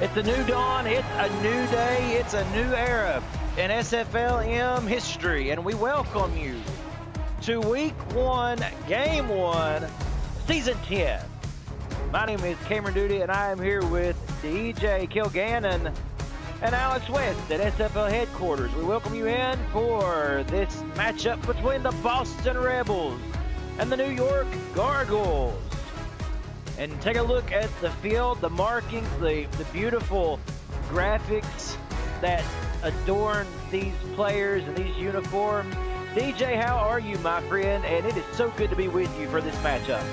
It's a new dawn, it's a new day, it's a new era in SFLm history, and we welcome you to Week 1, Game 1, Season 10. My name is Cameron Duty, and I am here with DJ Kilgannon and Alex West at SFL headquarters. We welcome you in for this matchup between the Boston Rebels and the New York Gargoyles. And take a look at the field, the markings, the beautiful graphics that adorn these players and these uniforms. DJ, how are you, my friend? And it is so good to be with you for this matchup.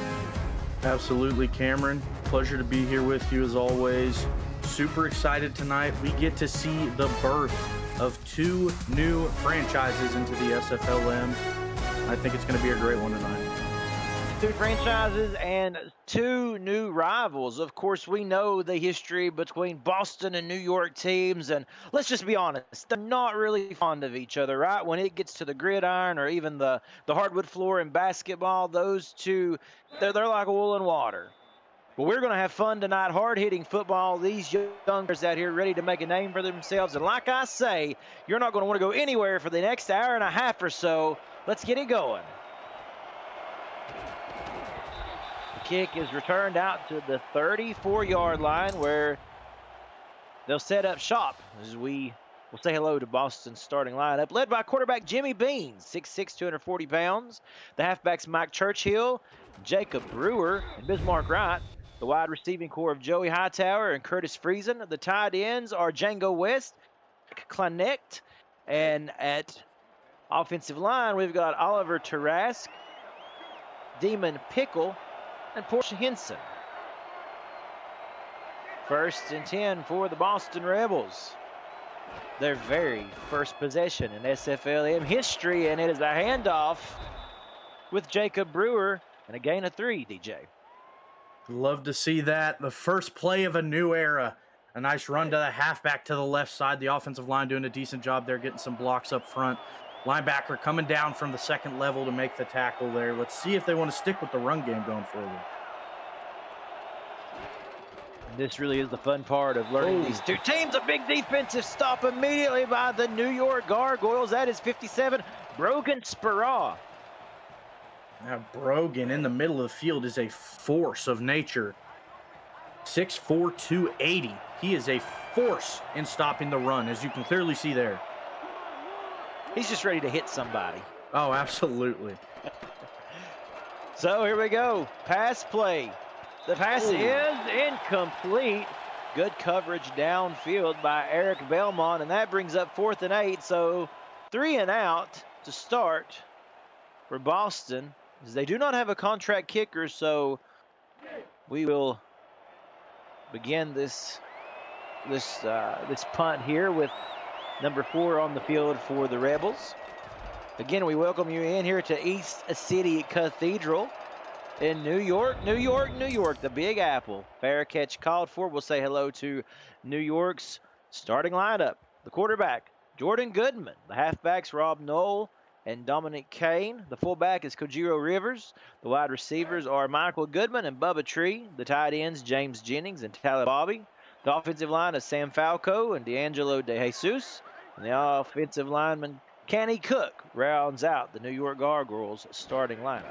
Absolutely, Cameron. Pleasure to be here with you as always. Super excited tonight. We get to see the birth of two new franchises into the SFLm. I think it's going to be a great one tonight. Two franchises and two new rivals. Of course, we know the history between Boston and New York teams, and let's just be honest, they're not really fond of each other, right? When it gets to the gridiron or even the hardwood floor in basketball, those two, they're like oil and water. But we're going to have fun tonight, hard-hitting football. These youngsters out here ready to make a name for themselves, and like I say, you're not going to want to go anywhere for the next hour and a half or so. Let's get it going. Kick is returned out to the 34-yard line where they'll set up shop as we will say hello to Boston's starting lineup, led by quarterback Jimmy Beans, 6'6", 240 pounds. The halfbacks Mike Churchill, Jacob Brewer, and Bismarck Wright. The wide receiving core of Joey Hightower and Curtis Friesen. The tight ends are Django West, Kleinecht, and at offensive line we've got Oliver Tarask, Demon Pickle, and Portia Henson. 1st and 10 for the Boston Rebels. Their very first possession in SFLm history, and it is a handoff with Jacob Brewer and a gain of 3, DJ. Love to see that. The first play of a new era. A nice run to the halfback to the left side. The offensive line doing a decent job there, getting some blocks up front. Linebacker coming down from the second level to make the tackle there. Let's see if they want to stick with the run game going forward. This really is the fun part of learning these two teams. A big defensive stop immediately by the New York Gargoyles. That is 57, Brogan Speraw. Now Brogan in the middle of the field is a force of nature. 6'4", 280. He is a force in stopping the run, as you can clearly see there. He's just ready to hit somebody. Oh, absolutely. So here we go. Pass play. The pass is incomplete. Good coverage downfield by Eric Belmont, and that brings up 4th and 8. So 3 and out to start for Boston. They do not have a contract kicker, so we will begin this punt here with number 4 on the field for the Rebels. Again, we welcome you in here to East City Cathedral in New York, New York, New York, the Big Apple. Fair catch called for. We'll say hello to New York's starting lineup. The quarterback, Jordan Goodman. The halfbacks, Rob Knoll and Dominic Kane. The fullback is Kojiro Rivers. The wide receivers are Michael Goodman and Bubba Tree. The tight ends, James Jennings and Tyler Bobby. The offensive line is Sam Falco and D'Angelo De Jesus. And the offensive lineman, Kenny Cook, rounds out the New York Gargoyles starting lineup.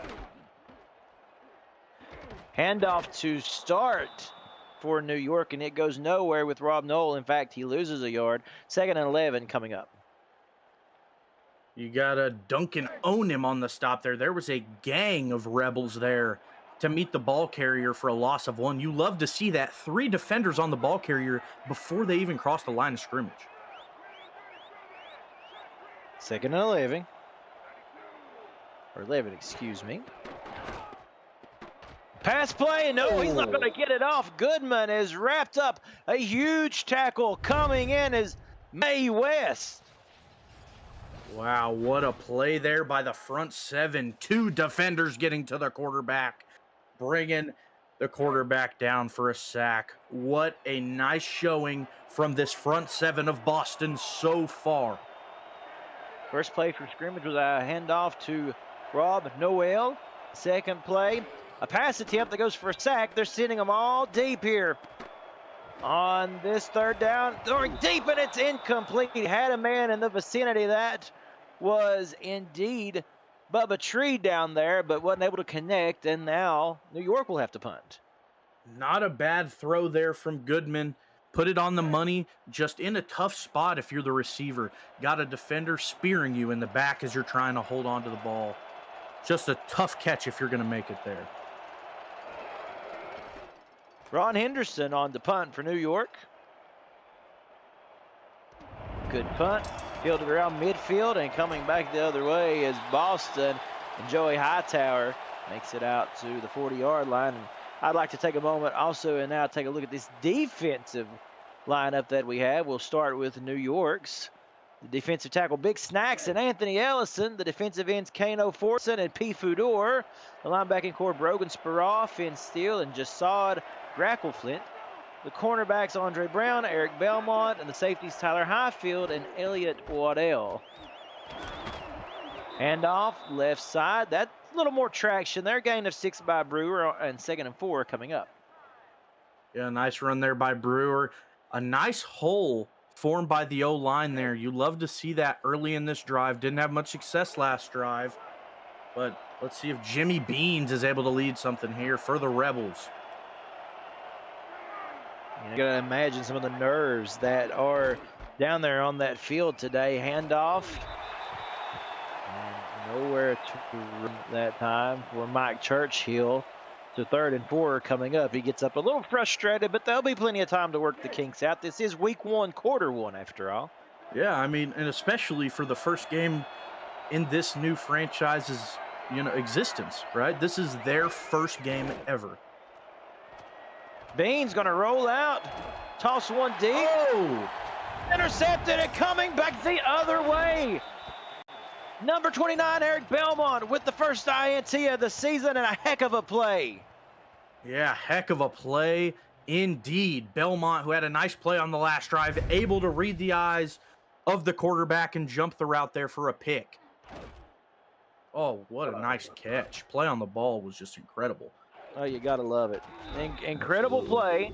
Handoff to start for New York, and it goes nowhere with Rob Knoll. In fact, he loses a yard. 2nd and 11 coming up. You got to Duncan own him on the stop there. There was a gang of Rebels there to meet the ball carrier for a loss of 1. You love to see that. 3 defenders on the ball carrier before they even cross the line of scrimmage. 2nd and 11. Or 11, excuse me. Pass play, no, he's not going to get it off. Goodman is wrapped up. A huge tackle coming in is May West. Wow, what a play there by the front 7. 2 defenders getting to the quarterback, bringing the quarterback down for a sack. What a nice showing from this front 7 of Boston so far. First play for scrimmage was a handoff to Rob Noel. Second play, a pass attempt that goes for a sack. They're sending them all deep here. on this third down. Throwing deep, and it's incomplete. He had a man in the vicinity. That was indeed Bubba Tree down there, but wasn't able to connect, and now New York will have to punt. Not a bad throw there from Goodman. Put it on the money, just in a tough spot if you're the receiver. Got a defender spearing you in the back as you're trying to hold on to the ball. Just a tough catch if you're going to make it there. Ron Henderson on the punt for New York. Good punt. Fielded around midfield, and coming back the other way is Boston. And Joey Hightower makes it out to the 40-yard line. And I'd like to take a moment also and now take a look at this defensive lineup that we have. We'll start with New York's. The defensive tackle, Big Snacks and Anthony Ellison. The defensive ends, Kano Fortson and P. Fudor. The linebacking core, Brogan Sparoff, Finn Steele, and Jasad Grackleflint. The cornerbacks, Andre Brown, Eric Belmont, and the safeties, Tyler Highfield and Elliott Waddell. Handoff, left side. That's a little more traction there. Gain of 6 by Brewer, and 2nd and 4 coming up. Yeah, nice run there by Brewer. A nice hole formed by the O-line there. You love to see that early in this drive. Didn't have much success last drive. But let's see if Jimmy Beans is able to lead something here for the Rebels. You gotta imagine some of the nerves that are down there on that field today. Handoff. And nowhere to run that time for Mike Churchill. So 3rd and 4 coming up. He gets up a little frustrated, but there'll be plenty of time to work the kinks out. This is week 1, quarter 1 after all. Yeah, I mean, and especially for the first game in this new franchise's, existence, right? This is their first game ever. Bean's gonna roll out. Toss one deep. Oh! Intercepted and coming back the other way. Number 29, Eric Belmont with the first INT of the season, and a heck of a play. Yeah, heck of a play indeed. Belmont, who had a nice play on the last drive, able to read the eyes of the quarterback and jump the route there for a pick. Oh, what a nice catch. Play on the ball was just incredible. Oh, you got to love it. Incredible play.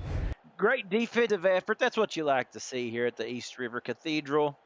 Great defensive effort. That's what you like to see here at the East River Cathedral.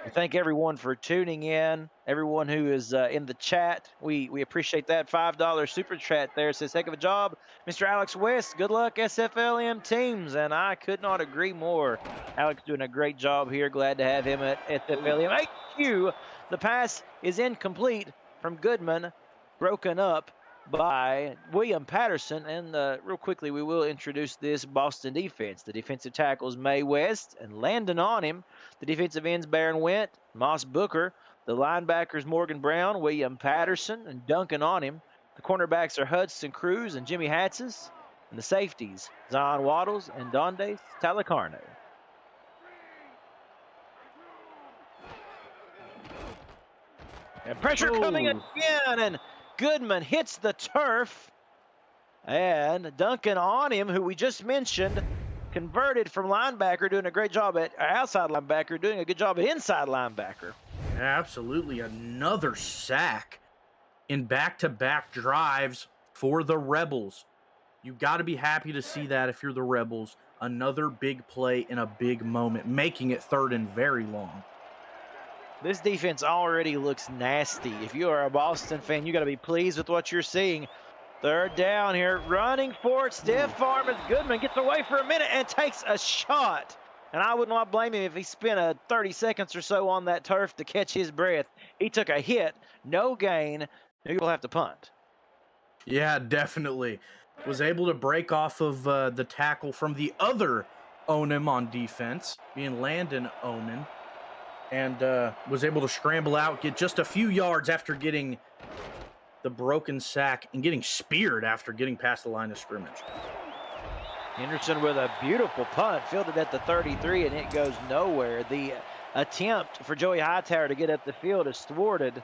We thank everyone for tuning in, everyone who is in the chat. We appreciate that $5 super chat there. Says, heck of a job, Mr. Alex West. Good luck, SFLm teams. And I could not agree more. Alex doing a great job here. Glad to have him at SFLm. HQ, the pass is incomplete from Goodman, broken up by William Patterson. And real quickly, we will introduce this Boston defense. The defensive tackles, May West and Landon on him. The defensive ends, Baron Went, Moss Booker. The linebackers, Morgan Brown, William Patterson, and Duncan on him. The cornerbacks are Hudson Cruz and Jimmy Hatzis. And the safeties, Zion Waddles and Donde Talacarno. And pressure coming again, and Goodman hits the turf. And Duncan on him, who we just mentioned, converted from linebacker, doing a great job at outside linebacker, doing a good job at inside linebacker. Absolutely. Another sack in back-to-back drives for the Rebels. You got to be happy to see that if you're the Rebels. Another big play in a big moment, making it 3rd and very long. This defense already looks nasty. If you are a Boston fan, you got to be pleased with what you're seeing. 3rd down here, running for it. Stiff arm as Goodman gets away for a minute and takes a shot. And I would not blame him if he spent 30 seconds or so on that turf to catch his breath. He took a hit, no gain. He will have to punt. Yeah, definitely. Was able to break off of the tackle from the other Onem on defense, being Landon Onen. And was able to scramble out, get just a few yards after getting the broken sack and getting speared after getting past the line of scrimmage. Henderson with a beautiful punt, fielded at the 33, and it goes nowhere. The attempt for Joey Hightower to get up the field is thwarted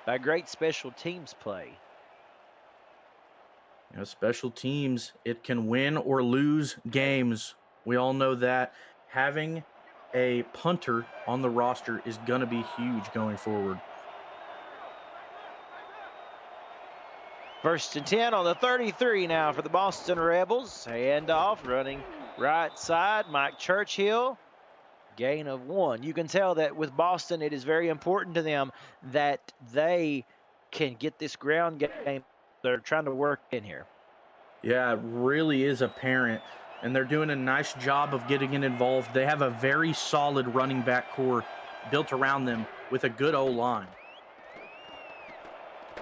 by great special teams play. Special teams, it can win or lose games. We all know that. Having a punter on the roster is going to be huge going forward. First and 10 on the 33 now for the Boston Rebels. Handoff running right side. Mike Churchill. Gain of 1. You can tell that with Boston, it is very important to them that they can get this ground game they're trying to work in here. Yeah, it really is apparent. And they're doing a nice job of getting it involved. They have a very solid running back core built around them with a good O-line.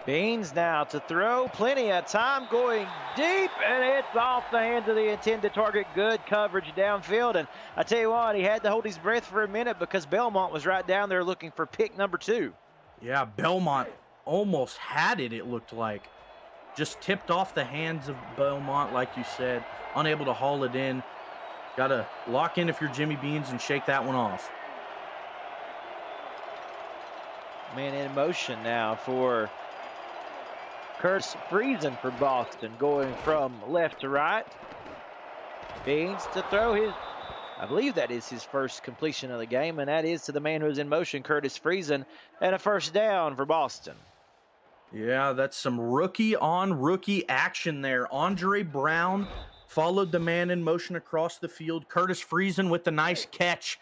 Beans now to throw. Plenty of time going deep, and it's off the hands of the intended target. Good coverage downfield. And I tell you what, he had to hold his breath for a minute because Belmont was right down there looking for pick number 2. Yeah, Belmont almost had it, it looked like. Just tipped off the hands of Belmont, like you said. Unable to haul it in. Got to lock in if you're Jimmy Beans and shake that one off. Man in motion now for Curtis Friesen for Boston, going from left to right. Beans to throw his, I believe that is his first completion of the game, and that is to the man who's in motion, Curtis Friesen, and a first down for Boston. Yeah, that's some rookie-on-rookie action there. Andre Brown followed the man in motion across the field. Curtis Friesen with the nice catch.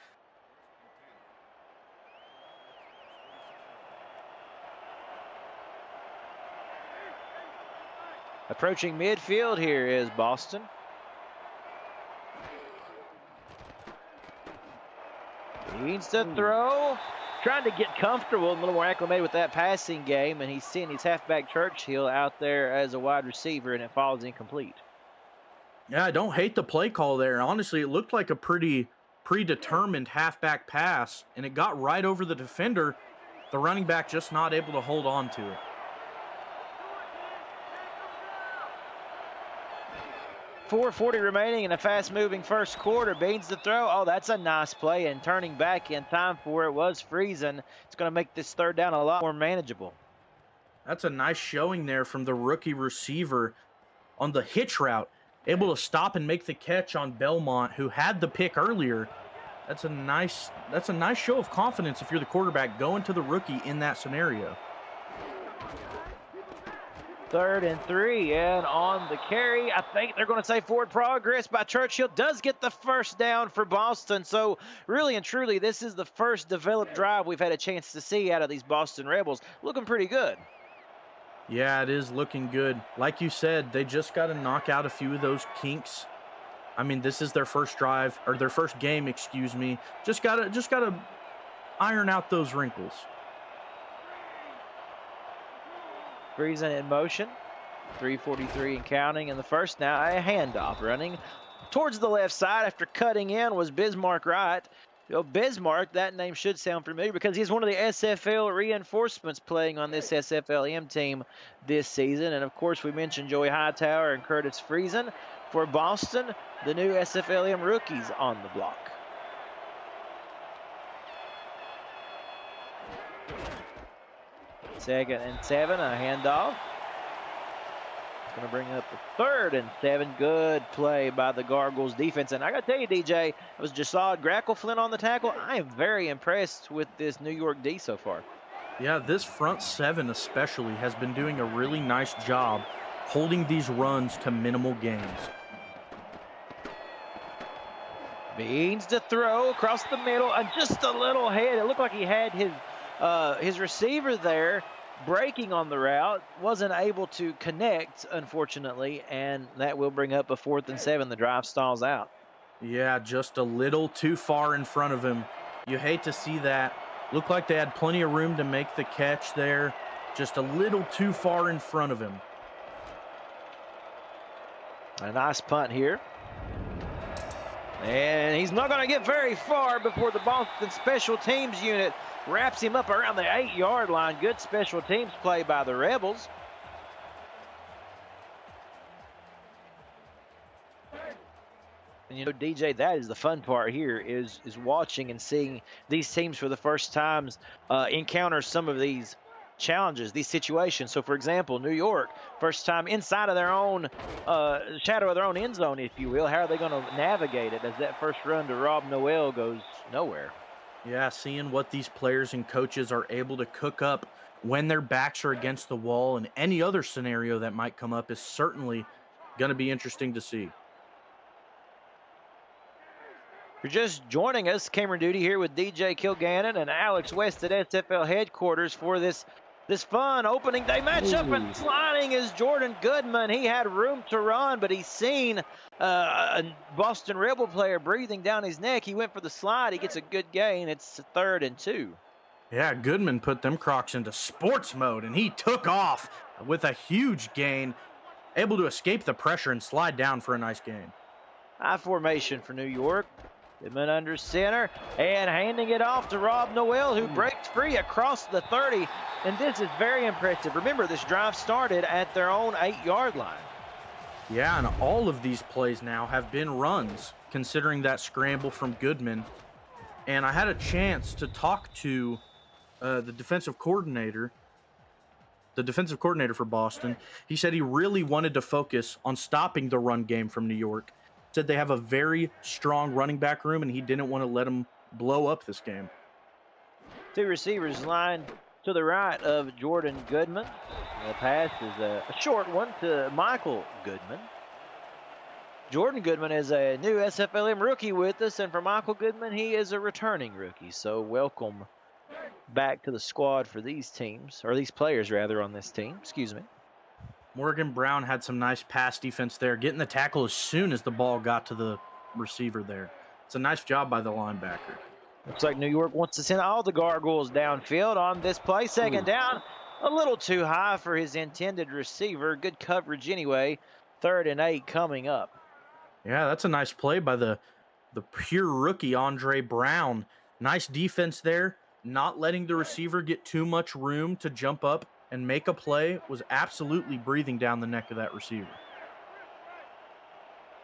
Approaching midfield here is Boston. Needs to throw. Trying to get comfortable, a little more acclimated with that passing game, and he's seeing his halfback Churchill out there as a wide receiver, and it falls incomplete. Yeah, I don't hate the play call there. Honestly, it looked like a pretty predetermined halfback pass, and it got right over the defender. The running back just not able to hold on to it. 4:40 remaining in a fast-moving first quarter. Beans to throw. Oh, that's a nice play, and turning back in time for it was Friesen. It's going to make this third down a lot more manageable. That's a nice showing there from the rookie receiver on the hitch route. Able to stop and make the catch on Belmont, who had the pick earlier. That's a nice show of confidence if you're the quarterback going to the rookie in that scenario. 3rd and 3, and on the carry, I think they're going to say forward progress by Churchill. Does get the first down for Boston. So really and truly, this is the first developed drive we've had a chance to see out of these Boston Rebels. Looking pretty good. Yeah, it is looking good. Like you said, they just got to knock out a few of those kinks. I mean, this is their first drive, or their first game, excuse me. Just gotta iron out those wrinkles. Friesen in motion. 3:43 and counting in the first. Now a handoff running towards the left side after cutting in was Bismarck Wright. You know, Bismarck, that name should sound familiar because he's one of the SFL reinforcements playing on this SFLm team this season. And of course, we mentioned Joey Hightower and Curtis Friesen for Boston, the new SFLm rookies on the block. Second and 7, a handoff. It's going to bring up the 3rd and 7. Good play by the Gargoyles defense. And I got to tell you, DJ, it was Jasad Grackleflint on the tackle. I am very impressed with this New York D so far. Yeah, this front 7 especially has been doing a really nice job holding these runs to minimal gains. Beans to throw across the middle and just a little head. It looked like he had his receiver there breaking on the route, wasn't able to connect, unfortunately, and that will bring up a 4th and 7. The drive stalls out. Yeah, just a little too far in front of him. You hate to see that. Looked like they had plenty of room to make the catch there. Just a little too far in front of him. A nice punt here. And he's not going to get very far before the Boston special teams unit wraps him up around the 8-yard line. Good special teams play by the Rebels. And you know, DJ, that is the fun part here is watching and seeing these teams for the first times encounter some of these challenges, these situations. So, for example, New York, first time inside of their own shadow of their own end zone, if you will. How are they going to navigate it as that first run to Rob Noel goes nowhere? Yeah, seeing what these players and coaches are able to cook up when their backs are against the wall, and any other scenario that might come up is certainly going to be interesting to see. You're just joining us, Cameron Duty here with DJ Kilgannon and Alex West at SFL headquarters for this fun opening day matchup. And sliding is Jordan Goodman. He had room to run, but he's seen a Boston Rebel player breathing down his neck. He went for the slide. He gets a good gain. It's 3rd and 2. Yeah, Goodman put them Crocs into sports mode, and he took off with a huge gain, able to escape the pressure and slide down for a nice gain. High formation for New York. Goodman under center and handing it off to Rob Noel, who breaks free across the 30. And this is very impressive. Remember, this drive started at their own 8-yard line. Yeah, and all of these plays now have been runs, considering that scramble from Goodman. And I had a chance to talk to the defensive coordinator for Boston. He said he really wanted to focus on stopping the run game from New York. Said they have a very strong running back room, and he didn't want to let them blow up this game. 2 receivers lined to the right of Jordan Goodman. The pass is a short one to Michael Goodman. Jordan Goodman is a new SFLm rookie with us, and for Michael Goodman, he is a returning rookie. So welcome back to the squad for these teams, or these players rather, on this team. Excuse me. Morgan Brown had some nice pass defense there, getting the tackle as soon as the ball got to the receiver there. It's a nice job by the linebacker. Looks like New York wants to send all the Gargoyles downfield on this play. 2nd down, a little too high for his intended receiver. Good coverage anyway. 3rd and 8 coming up. Yeah, that's a nice play by the pure rookie, Andre Brown. Nice defense there, not letting the receiver get too much room to jump up and make a play. Was absolutely breathing down the neck of that receiver.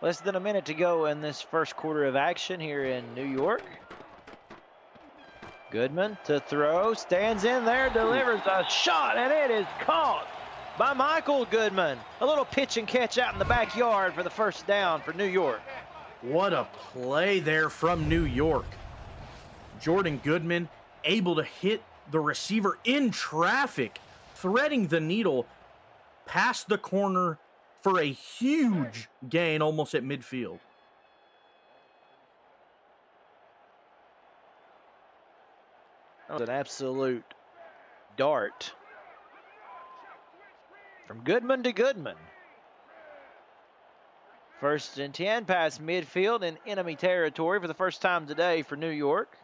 Less than a minute to go in this first quarter of action here in New York. Goodman to throw, stands in there, delivers a shot, and it is caught by Michael Goodman. A little pitch and catch out in the backyard for the 1st down for New York. What a play there from New York. Jordan Goodman able to hit the receiver in traffic, threading the needle past the corner for a huge gain almost at midfield. That was an absolute dart from Goodman to Goodman. 1st and 10 past midfield in enemy territory for the first time today for New York.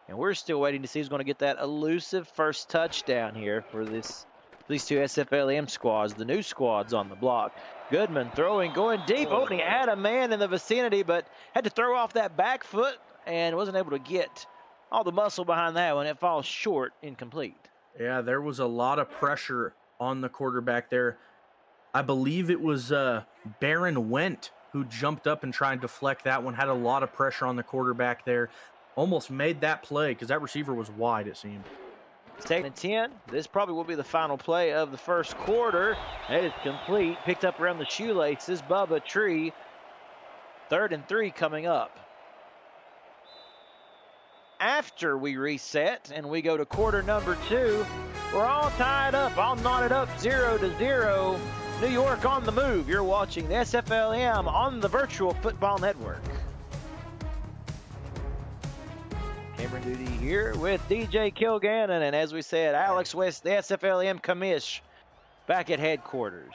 And we're still waiting to see who's going to get that elusive first touchdown here for these 2 SFLm squads, the new squads on the block. Goodman throwing, going deep. Oh, and he had a man in the vicinity, but had to throw off that back foot and wasn't able to get all the muscle behind that one. It falls short, incomplete. Yeah, there was a lot of pressure on the quarterback there. I believe it was Baron Went who jumped up and tried to deflect that one. Had a lot of pressure on the quarterback there. Almost made that play because that receiver was wide, it seemed. 2nd and 10. This probably will be the final play of the first quarter. It is complete. Picked up around the shoelaces. Bubba Tree. 3rd and 3 coming up. After we reset and we go to quarter number 2, we're all tied up, all knotted up, 0-0. New York on the move. You're watching the SFLm on the Virtual Football Network. Cameron Duty here with DJ Kilgannon, and as we said, Alex West, the SFLm commish, back at headquarters.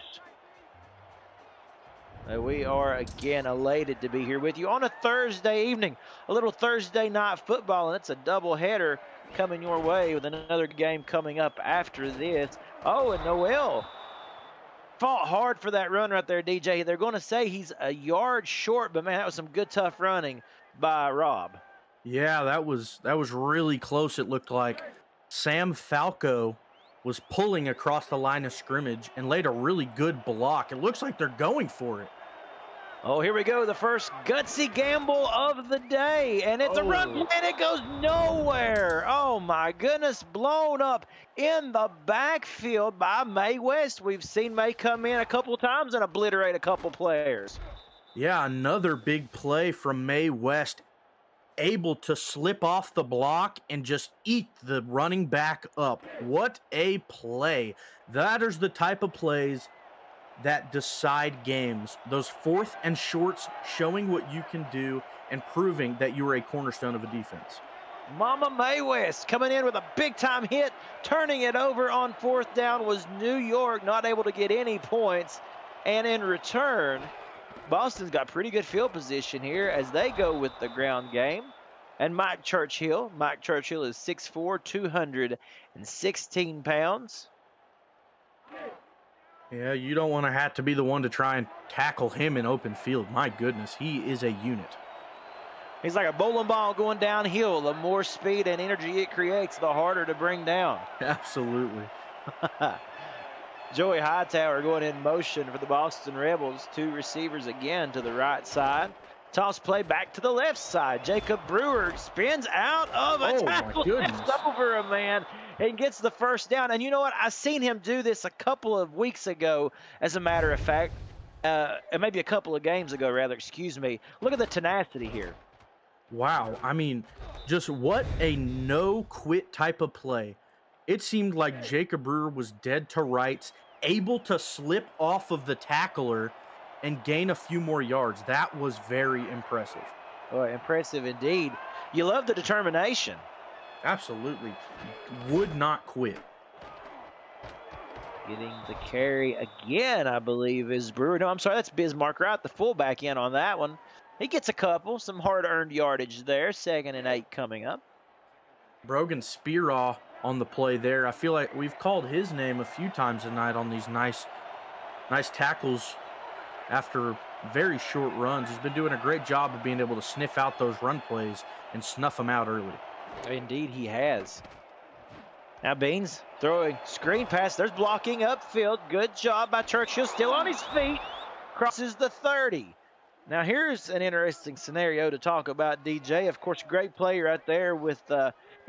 We are again elated to be here with you on a Thursday evening, a little Thursday night football, and it's a doubleheader coming your way with another game coming up after this. Oh, and Noel fought hard for that run right there, DJ. They're going to say he's a yard short, but man, that was some good tough running by Rob. Yeah, that was really close, it looked like. Sam Falco was pulling across the line of scrimmage and laid a really good block. It looks like they're going for it. Oh, here we go. The first gutsy gamble of the day. And it's a run play, and it goes nowhere. Oh, my goodness. Blown up in the backfield by May West. We've seen May come in a couple times and obliterate a couple players. Yeah, another big play from May West. able to slip off the block and just eat the running back up. What a play. That is the type of plays that decide games. Those 4th and shorts, showing what you can do and proving that you are a cornerstone of a defense. Mama May West coming in with a big-time hit, turning it over on 4th down was New York, not able to get any points. And in return, Boston's got pretty good field position here as they go with the ground game. And Mike Churchill is 6'4", 216 pounds. Yeah, you don't want to have to be the one to try and tackle him in open field. My goodness, he is a unit. He's like a bowling ball going downhill. The more speed and energy it creates, the harder to bring down. Absolutely. Joey Hightower going in motion for the Boston Rebels. 2 receivers again to the right side. Toss play back to the left side. Jacob Brewer spins out of a tackle, left over a man, and gets the first down. And you know what? I seen him do this a couple of weeks ago, as a matter of fact. Maybe a couple of games ago, rather, excuse me. Look at the tenacity here. Wow. I mean, just what a no-quit type of play. It seemed like Jacob Brewer was dead to rights, able to slip off of the tackler and gain a few more yards. That was very impressive. Boy, impressive indeed. You love the determination. Absolutely. Would not quit. Getting the carry again, I believe, is Brewer. No, I'm sorry, that's Bismarck Wright, the fullback, in on that one. He gets a couple, some hard-earned yardage there. 2nd and 8 coming up. Brogan Spearaw on the play there. I feel like we've called his name a few times tonight on these nice tackles after very short runs. He's been doing a great job of being able to sniff out those run plays and snuff them out early. Indeed, he has. Now Beans throwing screen pass. There's blocking upfield. Good job by Churchill. Still on his feet. Crosses the 30. Now here's an interesting scenario to talk about, DJ. Of course, great play right there with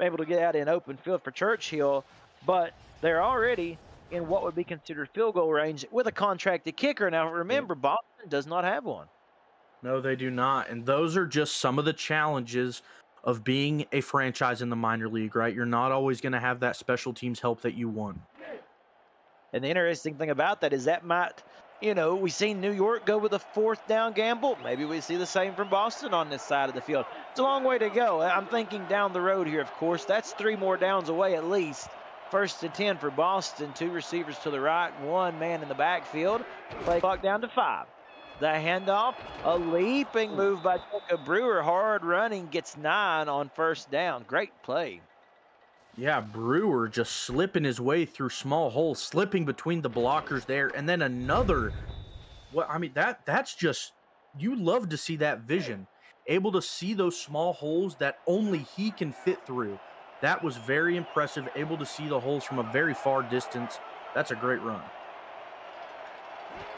able to get out in open field for Churchill, but they're already in what would be considered field goal range with a contracted kicker. Now remember, Boston does not have one. No, they do not. And those are just some of the challenges of being a franchise in the minor league, right? You're not always going to have that special teams help that you want. And the interesting thing about that is that might, we've seen New York go with a 4th down gamble. Maybe we see the same from Boston on this side of the field. It's a long way to go. I'm thinking down the road here, of course. That's 3 more downs away at least. 1st and 10 for Boston. 2 receivers to the right, 1 man in the backfield. Play clock down to 5. The handoff, a leaping move by Jacob Brewer. Hard running, gets 9 on 1st down. Great play. Yeah, Brewer just slipping his way through small holes, slipping between the blockers there, and then another. Well, I mean, that's just, you love to see that vision. Able to see those small holes that only he can fit through. That was very impressive. Able to see the holes from a very far distance. That's a great run.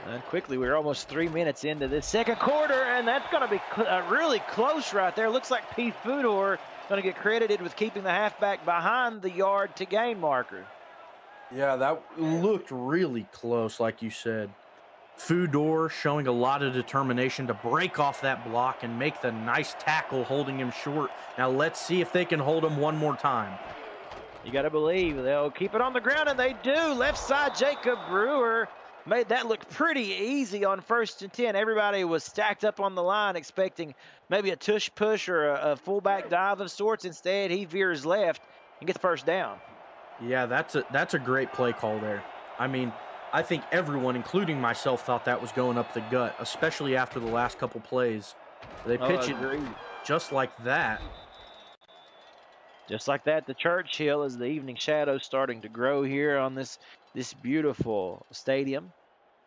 And quickly, we're almost 3 minutes into this 2nd quarter, and that's going to be really close right there. Looks like P. Fudor going to get credited with keeping the halfback behind the yard to gain marker. Yeah, that looked really close, like you said. Fudor showing a lot of determination to break off that block and make the nice tackle, holding him short. Now let's see if they can hold him one more time. You got to believe they'll keep it on the ground, and they do. Left side, Jacob Brewer made that look pretty easy on 1st and 10. Everybody was stacked up on the line expecting maybe a tush push or a fullback dive of sorts. Instead, he veers left and gets the 1st down. Yeah, that's a great play call there. I mean, I think everyone, including myself, thought that was going up the gut, especially after the last couple plays. They pitch it just like that. Just like that, the Churchill, as the evening shadows starting to grow here on this beautiful stadium.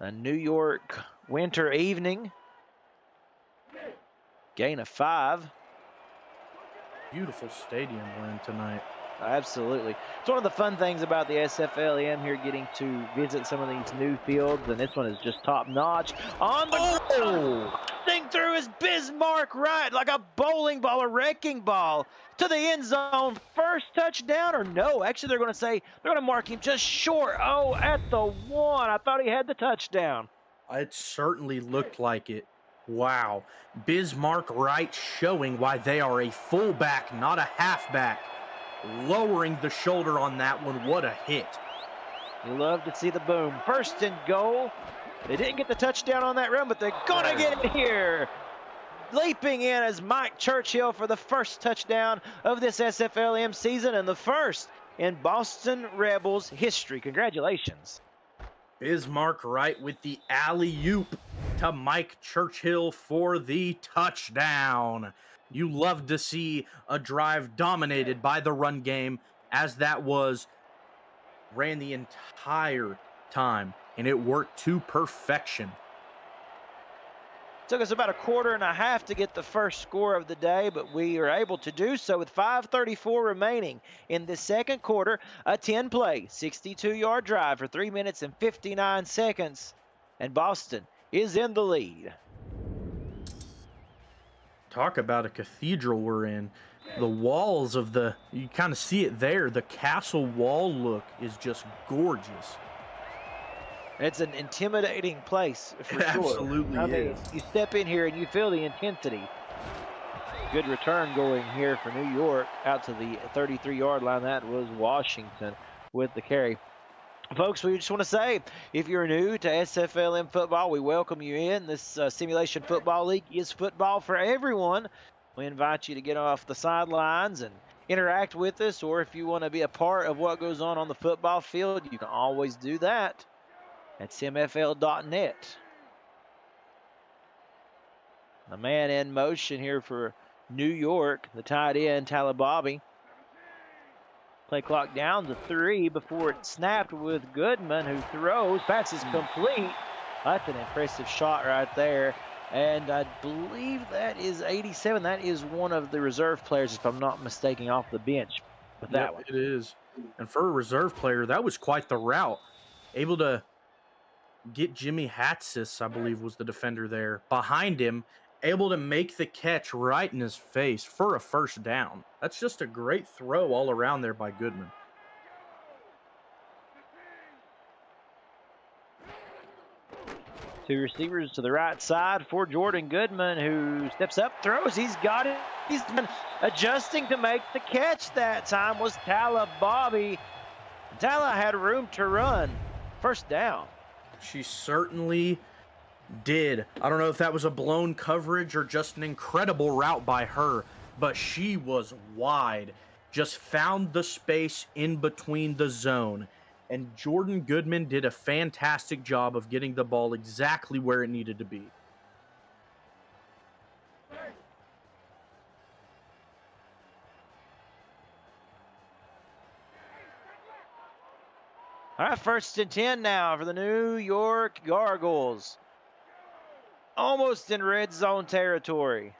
A New York winter evening. Gain of 5. Beautiful stadium we're in tonight. Absolutely. It's one of the fun things about the SFLm here, getting to visit some of these new fields, and this one is just top notch. On the ground, thing through his Bismarck Wright like a bowling ball, a wrecking ball to the end zone. 1st touchdown, or no? Actually, they're going to mark him just short. Oh, at the 1. I thought he had the touchdown. It certainly looked like it. Wow. Bismarck Wright showing why they are a fullback, not a halfback. Lowering the shoulder on that one. What a hit. You love to see the boom. First and goal. They didn't get the touchdown on that run, but they're going to get it here. Leaping in as Mike Churchill for the first touchdown of this SFLm season and the first in Boston Rebels history. Congratulations. Bismarck Wright with the alley-oop to Mike Churchill for the touchdown. You love to see a drive dominated by the run game, as that ran the entire time, and it worked to perfection. Took us about a quarter and a half to get the first score of the day, but we are able to do so with 5:34 remaining in the second quarter. A 10-play, 62-yard drive for 3 minutes and 59 seconds, and Boston is in the lead. Talk about a cathedral we're in. The walls of you kind of see it there. The castle wall look is just gorgeous. It's an intimidating place for sure. Absolutely is. You step in here and you feel the intensity. Good return going here for New York out to the 33-yard line. That was Washington with the carry. Folks, we just want to say, if you're new to SFLm football, we welcome you in. This Simulation Football League is football for everyone. We invite you to get off the sidelines and interact with us, or if you want to be a part of what goes on the football field, you can always do that at simfl.net. A man in motion here for New York, the tight end, Talababi. Play clock down to 3 before it snapped with Goodman, who throws. Pass is complete. That's an impressive shot right there. And I believe that is 87. That is one of the reserve players, if I'm not mistaken, off the bench with that one. It is. And for a reserve player, that was quite the route. Able to get Jimmy Hatsis, I believe was the defender there, behind him, able to make the catch right in his face for a first down. That's just a great throw all around there by Goodman. Two receivers to the right side for Jordan Goodman, who steps up, throws. He's got it. He's been adjusting to make the catch that time was Talababi. Tala had room to run. First down. She certainly did. I don't know if that was a blown coverage or just an incredible route by her, but she was wide. Just found the space in between the zone. And Jordan Goodman did a fantastic job of getting the ball exactly where it needed to be. All right, 1st and 10 now for the New York Gargoyles. Almost in red zone territory.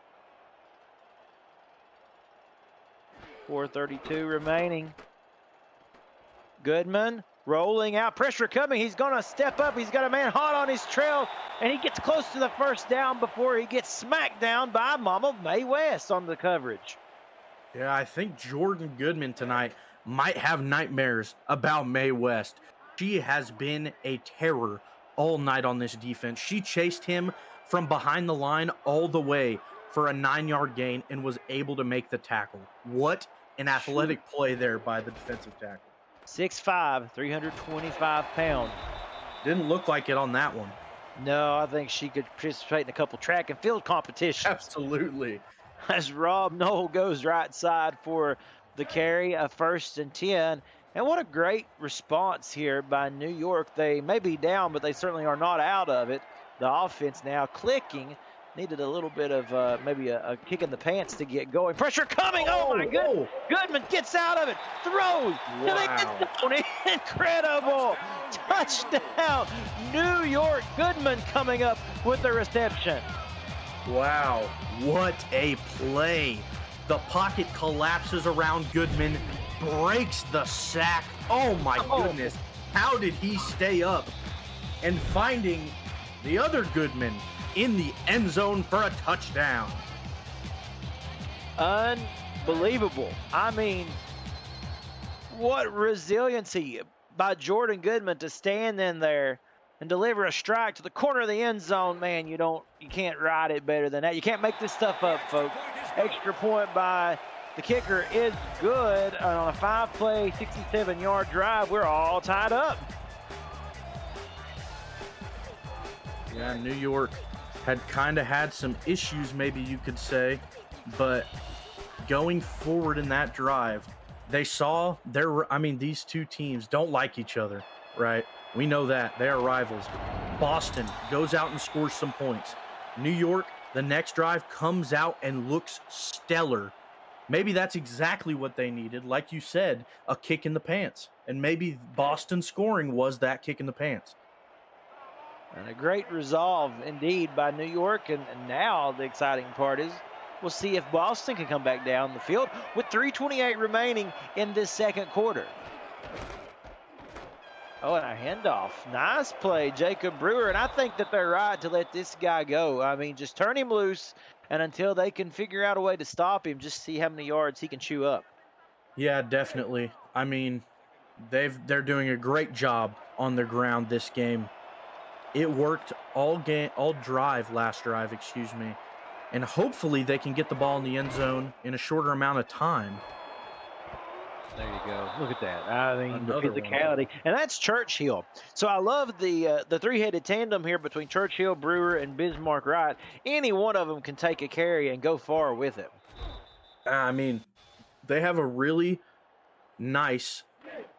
4:32 remaining. Goodman rolling out, pressure coming. He's going to step up. He's got a man hot on his trail, and he gets close to the first down before he gets smacked down by Mama Mae West on the coverage. Yeah, I think Jordan Goodman tonight might have nightmares about Mae West. She has been a terror all night on this defense. She chased him from behind the line all the way for a 9-yard gain and was able to make the tackle. What an athletic play there by the defensive tackle. 6'5", 325 pounds. Didn't look like it on that one. No, I think she could participate in a couple track and field competitions. Absolutely. As Rob Knoll goes right side for the carry, a 1st and 10. And what a great response here by New York. They may be down, but they certainly are not out of it. The offense now clicking. Needed a little bit of maybe a kick in the pants to get going. Pressure coming. Oh my goodness. Goodman gets out of it. Throws. Wow. Incredible. Touchdown. New York. Goodman coming up with the reception. Wow. What a play. The pocket collapses around Goodman. Breaks the sack. Oh my goodness. How did he stay up? And finding the other Goodman in the end zone for a touchdown. Unbelievable. I mean, what resiliency by Jordan Goodman to stand in there and deliver a strike to the corner of the end zone. Man, you can't ride it better than that. You can't make this stuff up, folks. Extra point by the kicker is good. On a 5-play, 67-yard drive, we're all tied up. Yeah, New York had kind of had some issues, maybe you could say, but going forward in that drive, they saw these two teams don't like each other, right? We know that. They are rivals. Boston goes out and scores some points. New York, the next drive, comes out and looks stellar. Maybe that's exactly what they needed. Like you said, a kick in the pants. And maybe Boston scoring was that kick in the pants. And a great resolve indeed by New York. And now the exciting part is we'll see if Boston can come back down the field with 3:28 remaining in this second quarter. Oh, and a handoff. Nice play, Jacob Brewer. And I think that they're right to let this guy go. I mean, just turn him loose. And until they can figure out a way to stop him, just see how many yards he can chew up. Yeah, definitely. I mean, they're doing a great job on the ground this game. It worked all drive, excuse me. And hopefully they can get the ball in the end zone in a shorter amount of time. There you go. Look at that. I mean, the Another physicality. And that's Churchill. So I love the three-headed tandem here between Churchill, Brewer, and Bismarck Wright. Any one of them can take a carry and go far with it. I mean, they have a really nice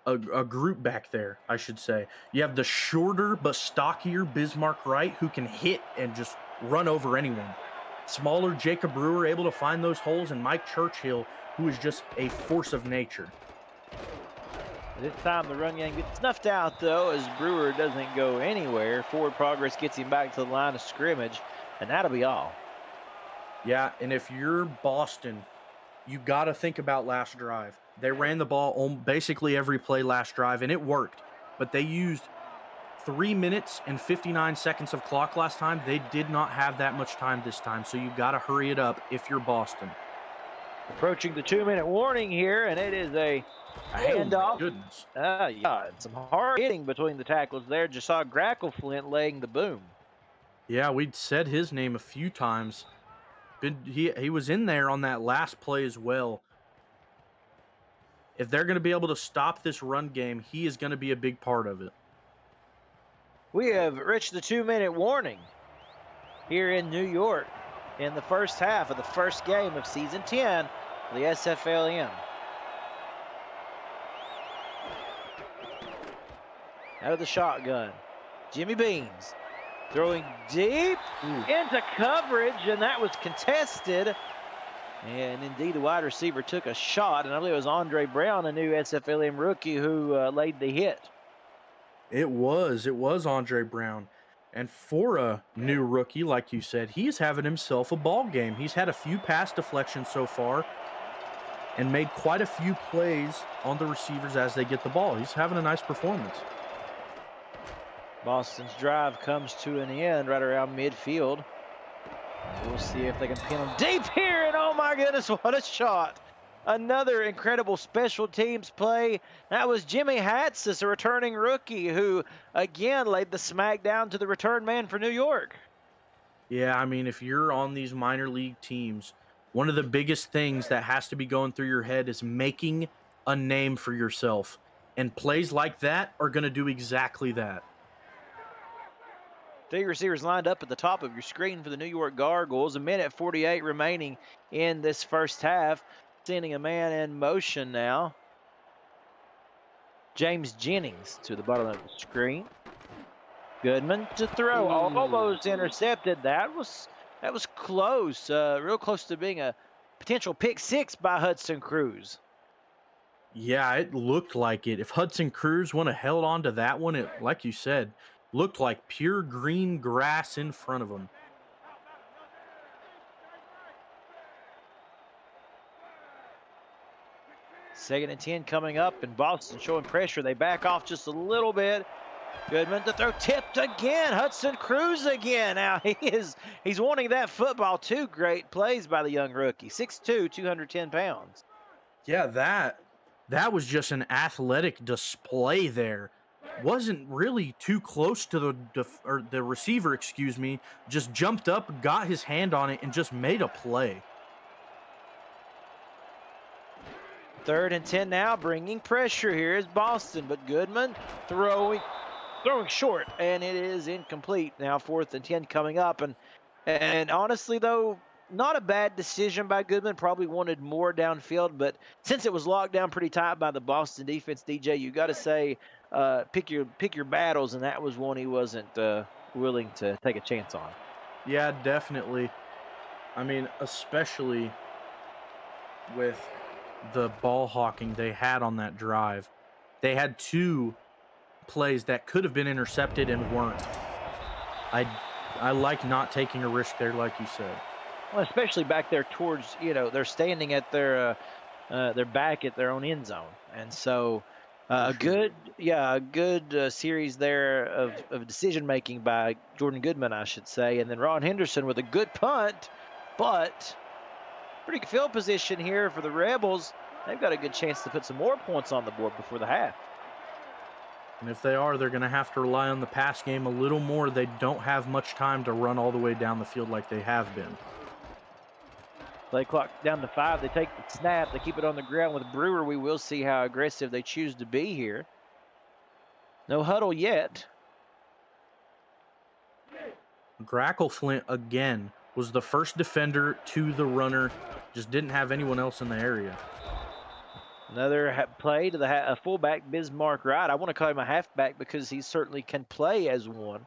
a group back there, I should say. You have the shorter but stockier Bismarck Wright who can hit and just run over anyone. Smaller Jacob Brewer able to find those holes, and Mike Churchill, who is just a force of nature. This time the run game gets snuffed out, though, as Brewer doesn't go anywhere. Forward progress gets him back to the line of scrimmage, and that'll be all. Yeah, and if you're Boston, you got to think about last drive. They ran the ball on basically every play last drive, and it worked. But they used 3 minutes and 59 seconds of clock last time. They did not have that much time this time, so you got to hurry it up if you're Boston. Approaching the 2-minute warning here, and it is a handoff. Oh, goodness. Yeah, some hard hitting between the tackles there. Just saw Grackleflint laying the boom. Yeah, we'd said his name a few times. He was in there on that last play as well. If they're going to be able to stop this run game, he is going to be a big part of it. We have reached the 2-minute warning here in New York in the first half of the first game of Season 10 of the SFLm. Out of the shotgun, Jimmy Beans throwing deep into coverage, and that was contested. And indeed, the wide receiver took a shot, and I believe it was Andre Brown, a new SFLm rookie, who laid the hit. It was Andre Brown. And for a new rookie, like you said, he's having himself a ball game. He's had a few pass deflections so far and made quite a few plays on the receivers as they get the ball. He's having a nice performance. Boston's drive comes to an end right around midfield. We'll see if they can pin him deep here, and oh my goodness, what a shot. Another incredible special teams play. That was Jimmy Hatsis, a returning rookie, who again laid the smack down to the return man for New York. Yeah, I mean, if you're on these minor league teams, one of the biggest things that has to be going through your head is making a name for yourself. And plays like that are going to do exactly that. Three receivers lined up at the top of your screen for the New York Gargoyles. 1:48 remaining in this first half. Sending a man in motion now. James Jennings to the bottom of the screen. Goodman to throw. Almost intercepted. That was close. Real close to being a potential pick six by Hudson Cruz. Yeah, it looked like it. If Hudson Cruz would have held on to that one, it, like you said, looked like pure green grass in front of him. Second and 10 coming up, and Boston showing pressure. They back off just a little bit. Goodman to throw, tipped again. Hudson Cruz again. Now he's wanting that football. Two great plays by the young rookie. 6'2", 210 pounds. Yeah, that was just an athletic display there. wasn't really too close to the receiver, excuse me, just jumped up, got his hand on it, and just made a play. 3rd and 10 now, bringing pressure. Here is Boston, but Goodman throwing short, and it is incomplete. Now 4th and 10 coming up, and honestly though, not a bad decision by Goodman. Probably wanted more downfield, but since it was locked down pretty tight by the Boston defense, DJ, you got to say pick your battles, and that was one he wasn't willing to take a chance on. Yeah, definitely. I mean, especially with the ball hawking they had on that drive. They had 2 plays that could have been intercepted and weren't. I like not taking a risk there, like you said. Well, especially back there towards, they're standing at their back at their own end zone, and so a good series there of decision making by Jordan Goodman, I should say, and then Ron Henderson with a good punt, but pretty good field position here for the Rebels. They've got a good chance to put some more points on the board before the half. And if they are, they're going to have to rely on the pass game a little more. They don't have much time to run all the way down the field like they have been. Play clock down to 5. They take the snap. They keep it on the ground with Brewer. We will see how aggressive they choose to be here. No huddle yet. Grackleflint, again, was the first defender to the runner. Just didn't have anyone else in the area. Another play to the fullback, Bismarck Wright. I want to call him a halfback because he certainly can play as one.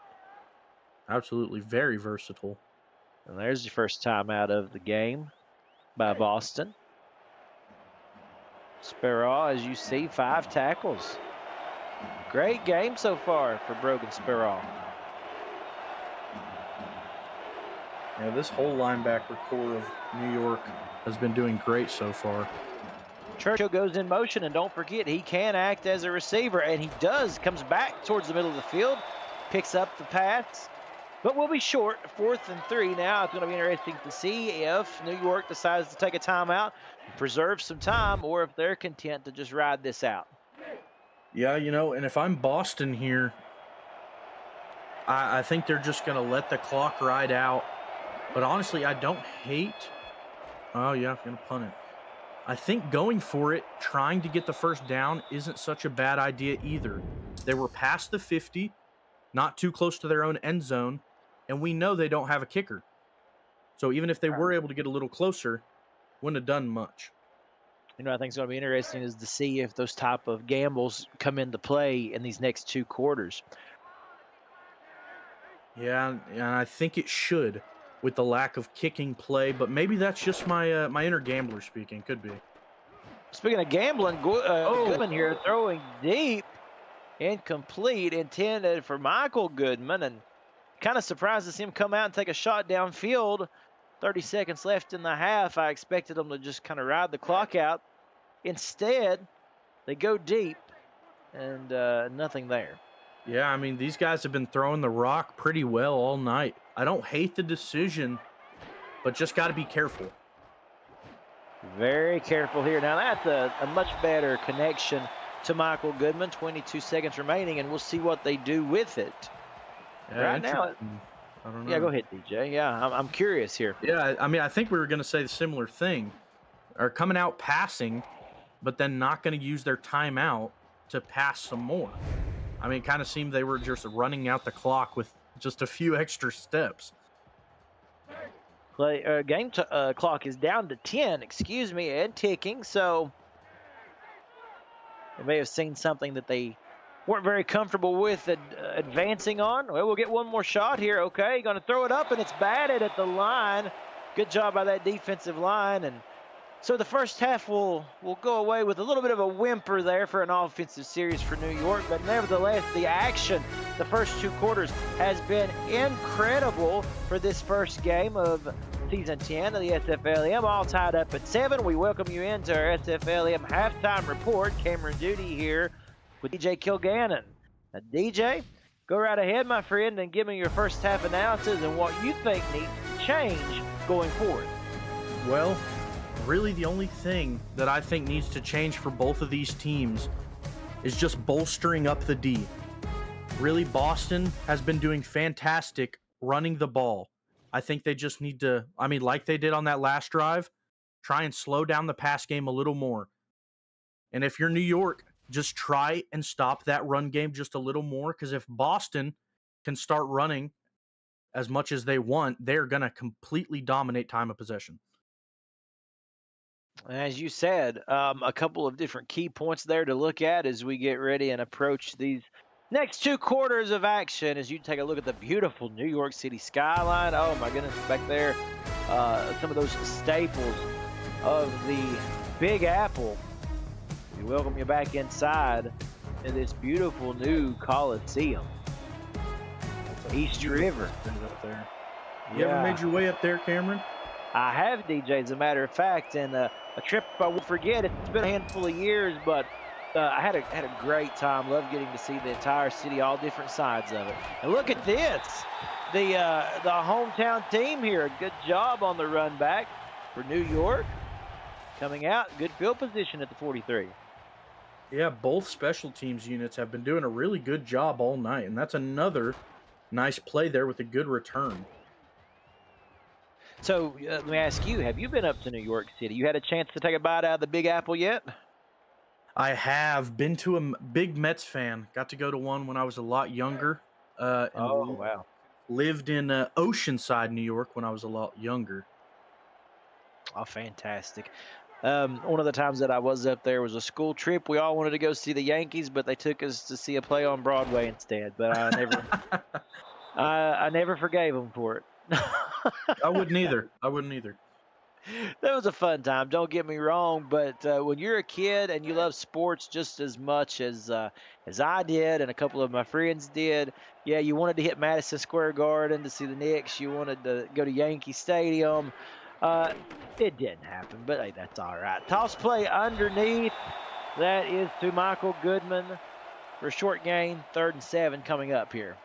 Absolutely, very versatile. And there's your first time out of the game by Boston. Sparrow, as you see, 5 tackles. Great game so far for Brogan Sparrow. Yeah, this whole linebacker core of New York has been doing great so far. Churchill goes in motion, and don't forget, he can act as a receiver, and he does. Comes back towards the middle of the field, picks up the pass, but will be short. 4th and 3 now. It's going to be interesting to see if New York decides to take a timeout, preserve some time, or if they're content to just ride this out. Yeah, and if I'm Boston here, I think they're just going to let the clock ride out. But honestly, I don't hate... Oh, yeah, going to punt it. I think going for it, trying to get the first down, isn't such a bad idea either. They were past the 50, not too close to their own end zone, and we know they don't have a kicker. So even if they were able to get a little closer, wouldn't have done much. I think it's going to be interesting is to see if those type of gambles come into play in these next 2 quarters. Yeah, and I think it should, with the lack of kicking play, but maybe that's just my my inner gambler speaking. Could be. Speaking of gambling, Goodman here throwing deep, incomplete, intended for Michael Goodman, and kind of surprised to see him come out and take a shot downfield. 30 seconds left in the half. I expected them to just kind of ride the clock out. Instead, they go deep, and nothing there. Yeah, I mean, these guys have been throwing the rock pretty well all night. I don't hate the decision, but just got to be careful. Very careful here. Now, that's a much better connection to Michael Goodman. 22 seconds remaining, and we'll see what they do with it. Yeah, right now, I don't know. Yeah, go ahead, DJ. Yeah, I'm curious here. Yeah, I mean, I think we were going to say the similar thing. Are coming out passing, but then not going to use their timeout to pass some more. I mean, it kind of seemed they were just running out the clock with just a few extra steps. Game clock is down to 10, and ticking. So they may have seen something that they weren't very comfortable with advancing on. Well, we'll get one more shot here. Okay, going to throw it up, and it's batted at the line. Good job by that defensive line. And so the first half will go away with a little bit of a whimper there for an offensive series for New York. But nevertheless, the action, the first 2 quarters, has been incredible for this first game of Season 10 of the SFLm, all tied up at 7. We welcome you into our SFLm halftime report. Cameron Duty here with DJ Kilgannon. Now, DJ, go right ahead, my friend, and give me your first half analysis and what you think needs to change going forward. Well, really the only thing that I think needs to change for both of these teams is just bolstering up the D. Really, Boston has been doing fantastic running the ball. I think they just need to, I mean, like they did on that last drive, try and slow down the pass game a little more. And if you're New York, just try and stop that run game just a little more. Because if Boston can start running as much as they want, they're going to completely dominate time of possession. As you said, a couple of different key points there to look at as we get ready and approach these next 2 quarters of action. As you take a look at the beautiful New York City skyline. Oh my goodness, back there, some of those staples of the Big Apple. We welcome you back inside in this beautiful new Coliseum. East River. Up there. You ever made your way up there, Cameron? I have, DJ, as a matter of fact, and a trip I won't forget. It's been a handful of years, but I had a great time. Loved getting to see the entire city, all different sides of it. And look at this, the hometown team here. Good job on the run back for New York. Coming out, good field position at the 43. Yeah, both special teams units have been doing a really good job all night, and that's another nice play there with a good return. So let me ask you, have you been up to New York City? You had a chance to take a bite out of the Big Apple yet? I have been to a big Mets fan. Got to go to one when I was a lot younger. Wow. Lived in Oceanside, New York when I was a lot younger. Oh, fantastic. One of the times that I was up there was a school trip. We all wanted to go see the Yankees, but they took us to see a play on Broadway instead. But I never forgave them for it. I wouldn't either. That was a fun time. Don't get me wrong, but when you're a kid and you love sports just as much as I did, and a couple of my friends did, yeah, you wanted to hit Madison Square Garden to see the Knicks. You wanted to go to Yankee Stadium. It didn't happen, but hey, that's all right. Toss play underneath. That is to Michael Goodman for a short gain. 3rd and 7 coming up here.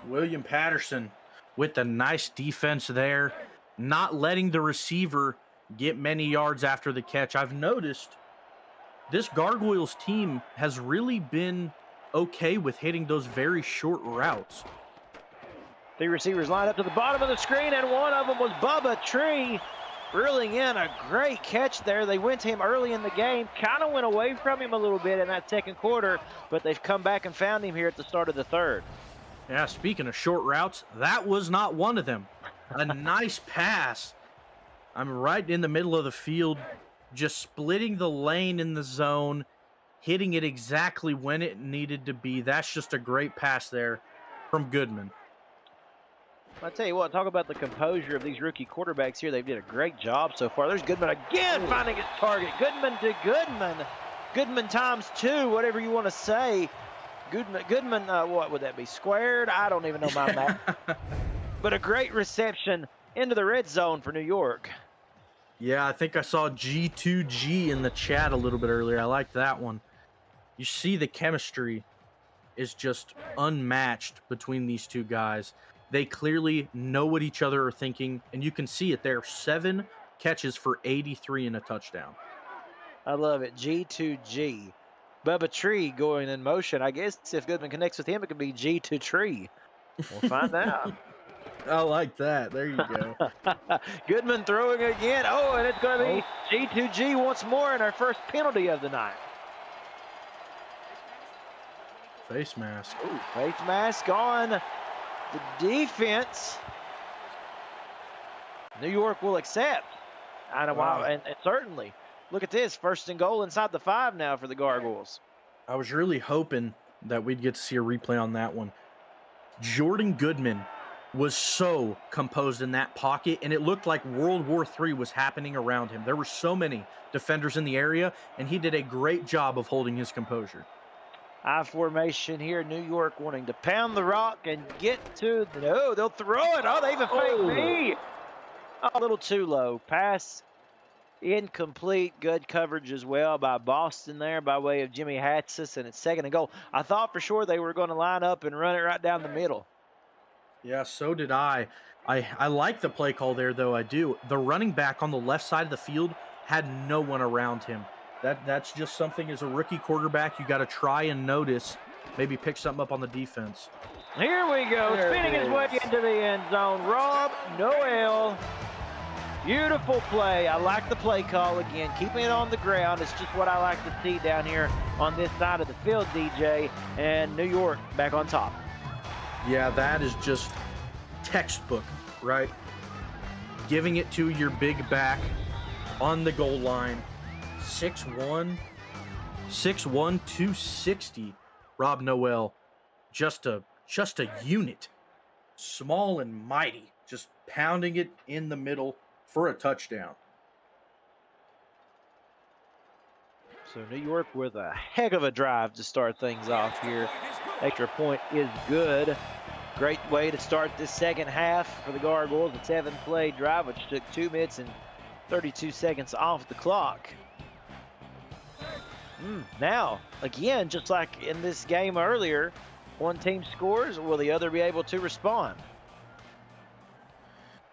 William Patterson with the nice defense there, not letting the receiver get many yards after the catch. I've noticed this Gargoyles team has really been okay with hitting those very short routes. 3 receivers lined up to the bottom of the screen, and one of them was Bubba Tree, reeling in a great catch there. They went to him early in the game, kind of went away from him a little bit in that 2nd quarter, but they've come back and found him here at the start of the 3rd. Yeah, speaking of short routes, that was not one of them. A nice pass. I'm right in the middle of the field, just splitting the lane in the zone, hitting it exactly when it needed to be. That's just a great pass there from Goodman. I tell you what, talk about the composure of these rookie quarterbacks here. They did a great job so far. There's Goodman again, finding his target. Goodman to Goodman. Goodman times 2, whatever you want to say. Goodman, what would that be, squared? I don't even know my math. But a great reception into the red zone for New York. Yeah, I think I saw G2G in the chat a little bit earlier. I like that one. You see the chemistry is just unmatched between these two guys. They clearly know what each other are thinking, and you can see it there. 7 catches for 83 and a touchdown. I love it. G2G. Bubba Tree going in motion. I guess if Goodman connects with him, it could be G2 Tree. We'll find out. I like that. There you go. Goodman throwing again. Oh, and it's going to be G2G once more in our first penalty of the night. Face mask. Ooh, face mask on the defense. New York will accept. I know why, and certainly. Look at this, 1st and goal inside the 5 now for the Gargoyles. I was really hoping that we'd get to see a replay on that one. Jordan Goodman was so composed in that pocket, and it looked like World War III was happening around him. There were so many defenders in the area, and he did a great job of holding his composure. I formation here, New York wanting to pound the rock and get to, no, they'll throw it. Oh, they even faked me. Oh, a little too low. Pass incomplete. Good coverage as well by Boston there by way of Jimmy Hatsis, and it's 2nd and goal. I thought for sure they were going to line up and run it right down the middle. Yeah, so did I. I like the play call there, though. I do. The running back on the left side of the field had no one around him. That's just something as a rookie quarterback you got to try and notice maybe pick something up on the defense. Here we go, There spinning it his way is. into the end zone. Rob Noel. Beautiful play. I like the play call again. Keeping it on the ground. It's just what I like to see down here on this side of the field, DJ. And New York back on top. Yeah, that is just textbook, right? Giving it to your big back on the goal line. 6'1", 260. Rob Noel, just a unit. Small and mighty, just pounding it in the middle for a touchdown. So New York with a heck of a drive to start things off here. Extra point is good. Great way to start this second half for the Gargoyles. A 7-play drive, which took 2 minutes and 32 seconds off the clock. Now, again, just like in this game earlier, one team scores, will the other be able to respond?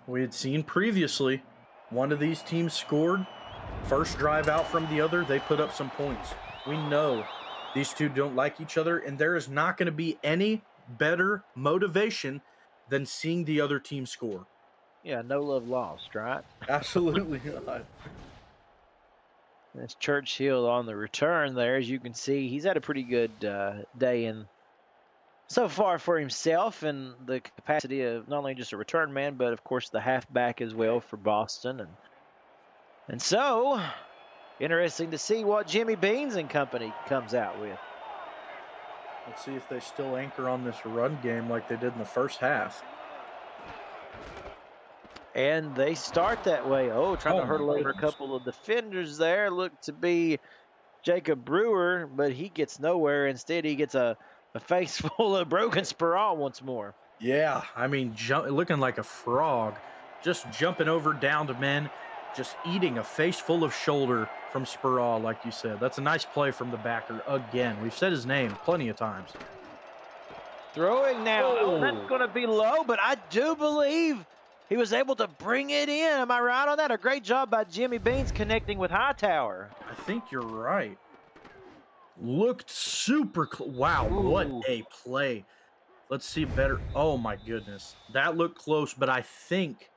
We had seen previously, one of these teams scored. First drive out from the other, they put up some points. We know these two don't like each other, and there is not going to be any better motivation than seeing the other team score. Yeah, no love lost, right? Absolutely not. That's Churchill on the return there. As you can see, he's had a pretty good day in so far for himself in the capacity of not only just a return man, but of course the halfback as well for Boston. And so, interesting to see what Jimmy Beans and company comes out with. Let's see if they still anchor on this run game like they did in the first half. And they start that way. Oh, trying to hurdle over a couple of defenders there. Looked to be Jacob Brewer, but he gets nowhere. Instead, he gets a face full of broken spiral once more. Yeah, I mean, looking like a frog. Just jumping over down to men. Just eating a face full of shoulder from Spiral, like you said. That's a nice play from the backer again. We've said his name plenty of times. Throwing now. Oh, that's going to be low, but I do believe he was able to bring it in. Am I right on that? A great job by Jimmy Beans connecting with Hightower. I think you're right. Looked super wow, what a play. Let's see better. Oh, my goodness. That looked close, but I think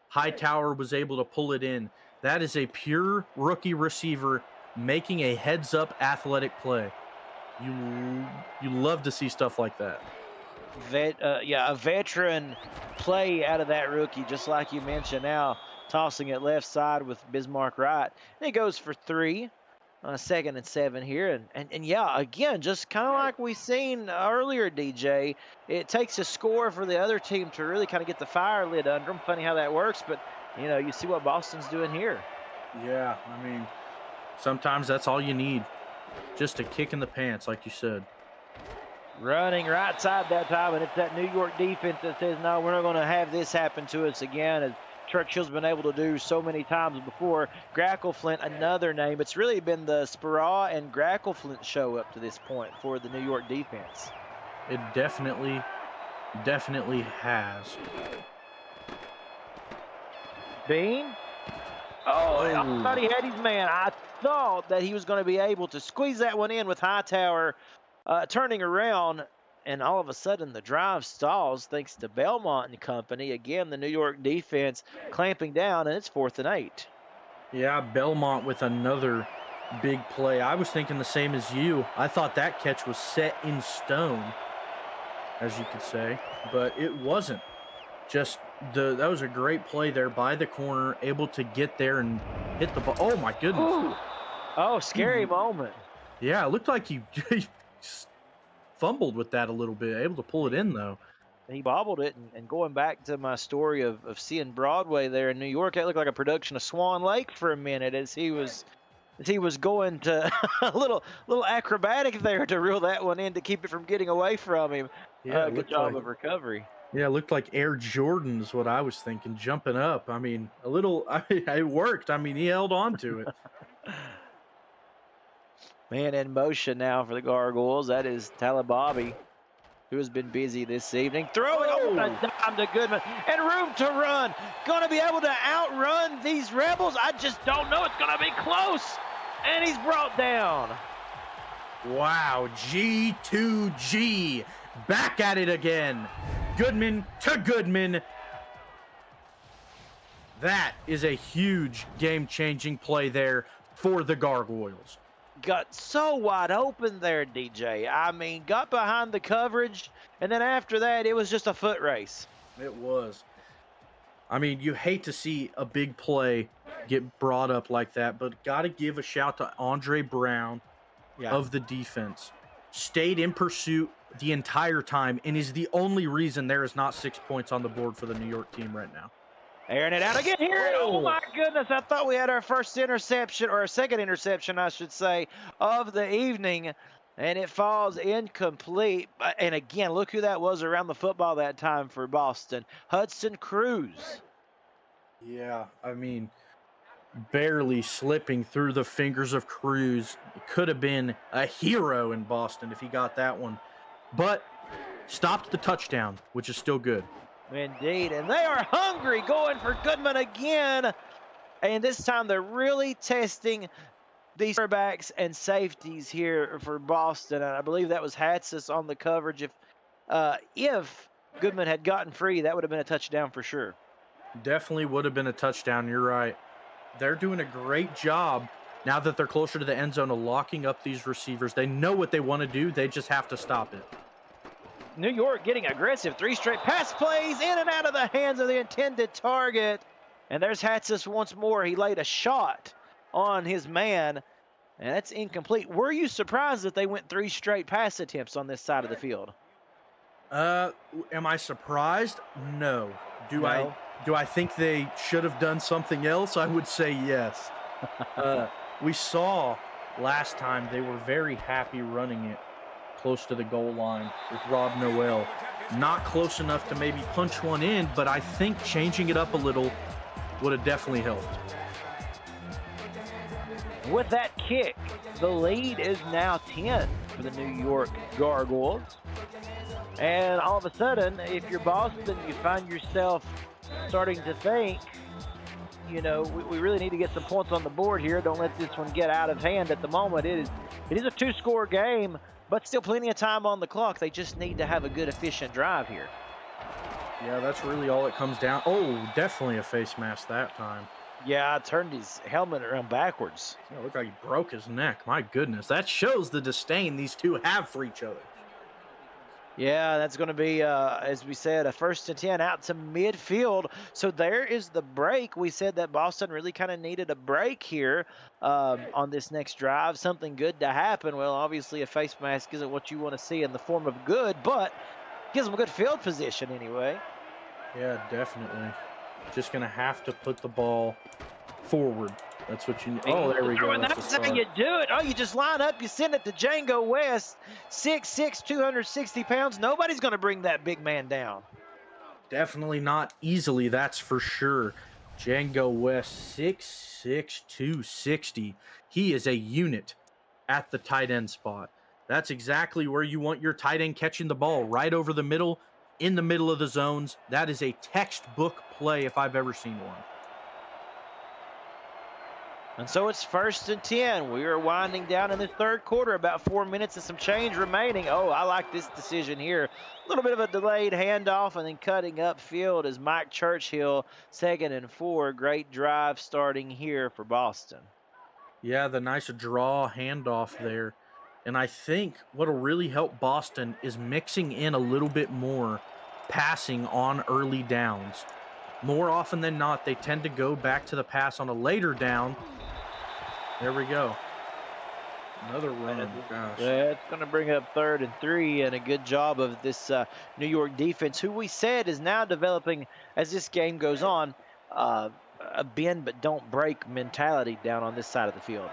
Hightower was able to pull it in. That is a pure rookie receiver making a heads-up athletic play. You love to see stuff like that. A veteran play out of that rookie, just like you mentioned. Now tossing it left side with Bismarck right. And it goes for 3. 2nd and 7 here. And yeah, again, just kind of like we seen earlier, DJ, it takes a score for the other team to really kind of get the fire lit under them. Funny how that works, but, you know, you see what Boston's doing here. Yeah, I mean, sometimes that's all you need. Just a kick in the pants, like you said. Running right side that time, and it's that New York defense that says, no, we're not going to have this happen to us again, as Churchill's been able to do so many times before. Grackleflint, another name. It's really been the Speraw and Grackleflint show up to this point for the New York defense. It definitely has. Bean? Oh, I thought he had his man. I thought that he was going to be able to squeeze that one in with Hightower turning around. And all of a sudden, the drive stalls thanks to Belmont and company. Again, the New York defense clamping down, and it's 4th and 8. Yeah, Belmont with another big play. I was thinking the same as you. I thought that catch was set in stone, as you could say, but it wasn't. Just that was a great play there by the corner, able to get there and hit the ball. Oh, my goodness. Ooh. Oh, scary moment. Yeah, it looked like he fumbled with that a little bit, able to pull it in though. He bobbled it, and going back to my story of seeing Broadway there in New York, that looked like a production of Swan Lake for a minute as he was going to a little acrobatic there to reel that one in to keep it from getting away from him. Yeah, good job of recovery. Yeah, it looked like Air Jordan is what I was thinking, jumping up. I mean, it worked. I mean, he held on to it. Man in motion now for the Gargoyles. That is Talababi, who has been busy this evening. Throwing a dime to Goodman. And room to run. Going to be able to outrun these Rebels? I just don't know. It's going to be close. And he's brought down. Wow, G2G. Back at it again. Goodman to Goodman. That is a huge game-changing play there for the Gargoyles. Got so wide open there, DJ. I mean, got behind the coverage, and then after that, it was just a foot race. It was. I mean, you hate to see a big play get brought up like that, but got to give a shout to Andre Brown of the defense. Stayed in pursuit the entire time and is the only reason there is not 6 points on the board for the New York team right now. Airing it out again here. Oh, my goodness. I thought we had our first interception, or our second interception, I should say, of the evening. And it falls incomplete. And again, look who that was around the football that time for Boston. Hudson Cruz. Yeah, I mean, barely slipping through the fingers of Cruz. It could have been a hero in Boston if he got that one. But stopped the touchdown, which is still good. Indeed, and they are hungry, going for Goodman again. And this time they're really testing these quarterbacks and safeties here for Boston. And I believe that was Hatsis on the coverage. If Goodman had gotten free, that would have been a touchdown for sure. Definitely would have been a touchdown. You're right. They're doing a great job now that they're closer to the end zone of locking up these receivers. They know what they want to do. They just have to stop it. New York getting aggressive. 3 straight pass plays in and out of the hands of the intended target. And there's Hatsis once more. He laid a shot on his man, and that's incomplete. Were you surprised that they went 3 straight pass attempts on this side of the field? Am I surprised? No. Do I think they should have done something else? I would say yes. We saw last time they were very happy running it close to the goal line with Rob Noel. Not close enough to maybe punch one in, but I think changing it up a little would have definitely helped. With that kick, the lead is now 10 for the New York Gargoyles. And all of a sudden, if you're Boston, you find yourself starting to think, you know, we really need to get some points on the board here. Don't let this one get out of hand at the moment. It is a 2-score game, but still plenty of time on the clock. They just need to have a good, efficient drive here. Yeah, that's really all it comes down. Oh, definitely a face mask that time. Yeah, I turned his helmet around backwards. Yeah, looked like he broke his neck. My goodness, that shows the disdain these two have for each other. Yeah, that's going to be, as we said, a 1st and 10 out to midfield. So there is the break. We said that Boston really kind of needed a break here on this next drive, something good to happen. Well, obviously a face mask isn't what you want to see in the form of good, but gives them a good field position anyway. Yeah, definitely. Just going to have to put the ball forward. That's what you need. Oh, there we go. And that's how you do it. Oh, you just line up, you send it to Django West, 6'6", 260 pounds. Nobody's going to bring that big man down. Definitely not easily, that's for sure. Django West, 6'6", 260. He is a unit at the tight end spot. That's exactly where you want your tight end catching the ball, right over the middle, in the middle of the zones. That is a textbook play if I've ever seen one. And so it's 1st and 10. We are winding down in the 3rd quarter, about 4 minutes and some change remaining. Oh, I like this decision here. A little bit of a delayed handoff and then cutting upfield is Mike Churchill, 2nd and 4. Great drive starting here for Boston. Yeah, the nice draw handoff there. And I think what'll really help Boston is mixing in a little bit more passing on early downs. More often than not, they tend to go back to the pass on a later down. There we go. Another run. Gosh. That's going to bring up 3rd and 3, and a good job of this New York defense, who we said is now developing, as this game goes on, a bend but don't break mentality down on this side of the field.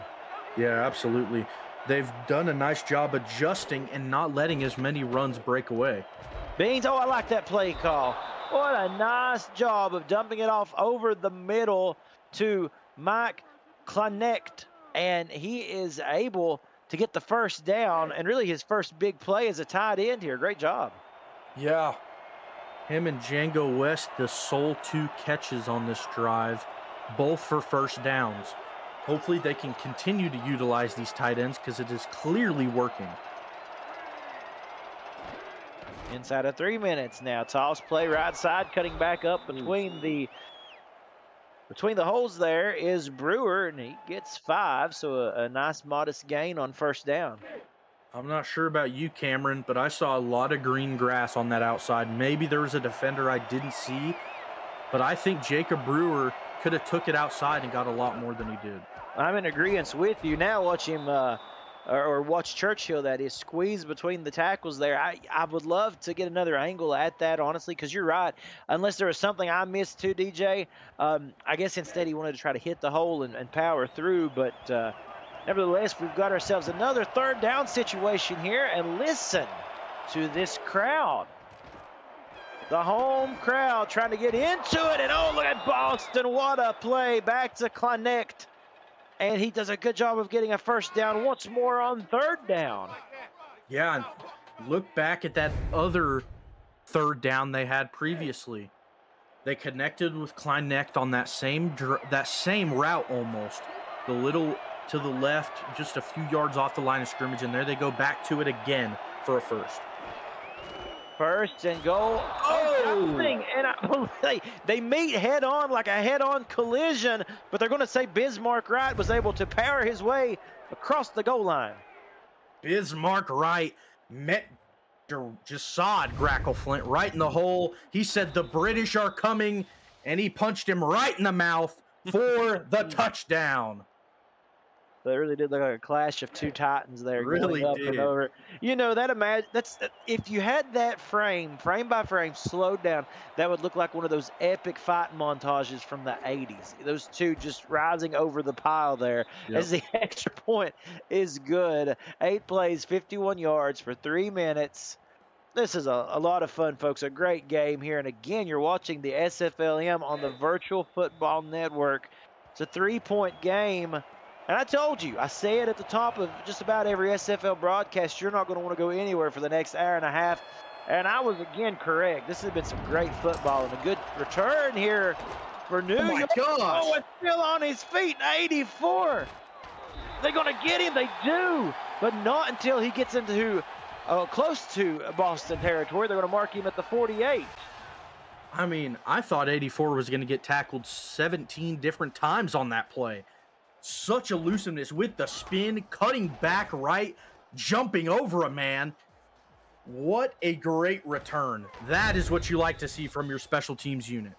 Yeah, absolutely. They've done a nice job adjusting and not letting as many runs break away. Beans, oh, I like that play call. What a nice job of dumping it off over the middle to Mike Kleinecht. And he is able to get the 1st down, and really his first big play as a tight end here. Great job. Yeah. Him and Django West, the sole 2 catches on this drive, both for 1st downs. Hopefully they can continue to utilize these tight ends because it is clearly working. Inside of 3 minutes now. Toss play right side, cutting back up between the holes there is Brewer, and he gets 5, so a nice modest gain on first down. I'm not sure about you, Cameron, but I saw a lot of green grass on that outside. Maybe there was a defender I didn't see, but I think Jacob Brewer could have took it outside and got a lot more than he did. I'm in agreement with you. Now watch him, or watch Churchill, that is, squeeze between the tackles there. I would love to get another angle at that, honestly, because you're right. Unless there was something I missed too, DJ, I guess instead he wanted to try to hit the hole and power through, but nevertheless, we've got ourselves another third down situation here, and listen to this crowd. The home crowd trying to get into it, and oh, look at Boston. What a play. Back to Connect. And he does a good job of getting a first down once more on third down. Yeah, look back at that other third down they had previously. They connected with Kleinecht on that same route almost. The little to the left, just a few yards off the line of scrimmage, and there they go back to it again for a first. First and goal. Oh! And they meet head on, like a head-on collision, but they're going to say Bismarck Wright was able to power his way across the goal line. Bismarck Wright met Jasad Grackleflint right in the hole. He said the British are coming, and he punched him right in the mouth for the touchdown. They really did look like a clash of two titans there, really going up did. and over. You know, that's if you had that frame by frame, slowed down, that would look like one of those epic fight montages from the 80s. Those two just rising over the pile there. Yep. As the extra point is good. 8 plays, 51 yards for 3 minutes. This is a lot of fun, folks. A great game here. And again, you're watching the SFLm on the Virtual Football Network. It's a 3-point game. And I told you, I say it at the top of just about every SFL broadcast, you're not going to want to go anywhere for the next hour and a half. And I was, again, correct. This has been some great football and a good return here for New York. Oh, and still on his feet, 84. They're going to get him. They do. But not until he gets into close to Boston territory. They're going to mark him at the 48. I mean, I thought 84 was going to get tackled 17 different times on that play. Such elusiveness with the spin, cutting back right, jumping over a man. What a great return. That is what you like to see from your special teams unit.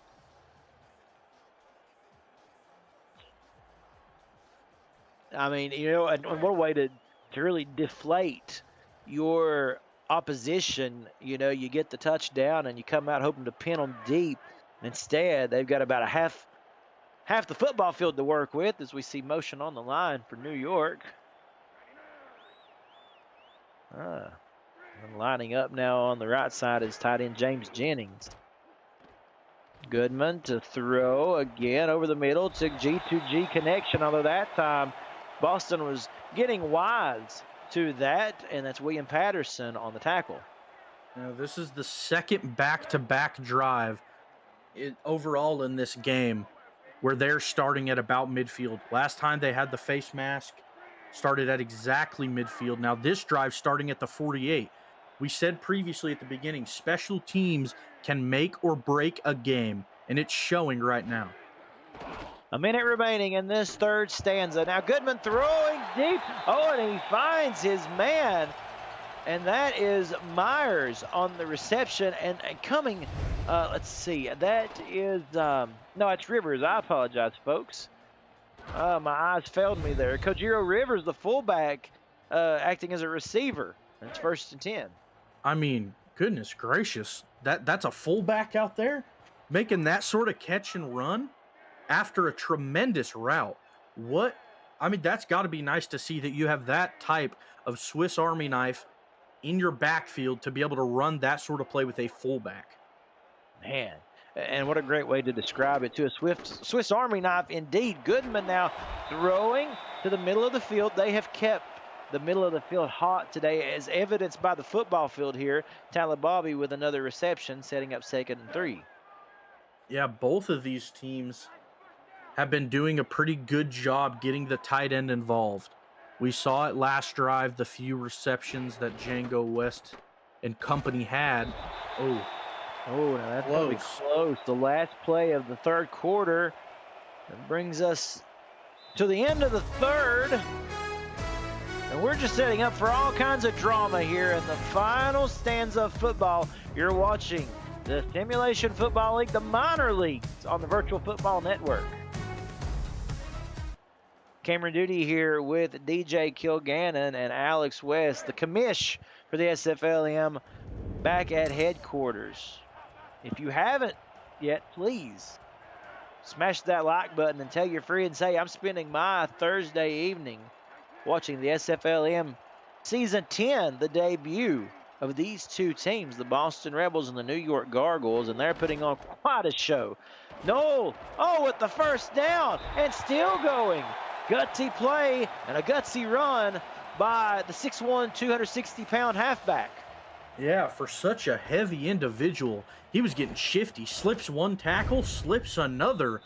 I mean, you know, and what a way to really deflate your opposition. You know, you get the touchdown and you come out hoping to pin them deep. Instead, they've got about half the football field to work with, as we see motion on the line for New York. And lining up now on the right side is tight end James Jennings. Goodman to throw again over the middle to G2G connection, although that time Boston was getting wise to that, and that's William Patterson on the tackle. Now, this is the second back-to-back drive overall in this game where they're starting at about midfield. Last time they had the face mask, started at exactly midfield. Now this drive starting at the 48. We said previously at the beginning, special teams can make or break a game, and it's showing right now. A minute remaining in this third stanza. Now Goodman throwing deep. Oh, and he finds his man. And that is Myers on the reception. And coming, let's see, that is, no, it's Rivers. I apologize, folks. My eyes failed me there. Kojiro Rivers, the fullback, acting as a receiver. It's 1st and 10. I mean, goodness gracious. That's a fullback out there making that sort of catch and run after a tremendous route. I mean, that's got to be nice to see that you have that type of Swiss Army knife in your backfield to be able to run that sort of play with a fullback. Man, and what a great way to describe it, to a Swiss Army knife indeed. Goodman now throwing to the middle of the field. They have kept the middle of the field hot today, as evidenced by the football field here. Talababi with another reception, setting up 2nd and 3. Yeah, both of these teams have been doing a pretty good job getting the tight end involved. We saw it last drive, the few receptions that Django West and company had. Oh, Oh, now that's going to be close. The last play of the third quarter. That brings us to the end of the third. And we're just setting up for all kinds of drama here in the final stanza of football. You're watching the Simulation Football League, the minor leagues on the Virtual Football Network. Cameron Duty here with DJ Kilgannon and Alex West, the commish for the SFLm, back at headquarters. If you haven't yet, please smash that like button and tell your friends, hey, I'm spending my Thursday evening watching the SFLm Season 10, the debut of these two teams, the Boston Rebels and the New York Gargoyles, and they're putting on quite a show. Noel, with the first down, and still going. Gutsy play and a gutsy run by the 6'1", 260-pound halfback. Yeah, for such a heavy individual, he was getting shifty. Slips one tackle, slips another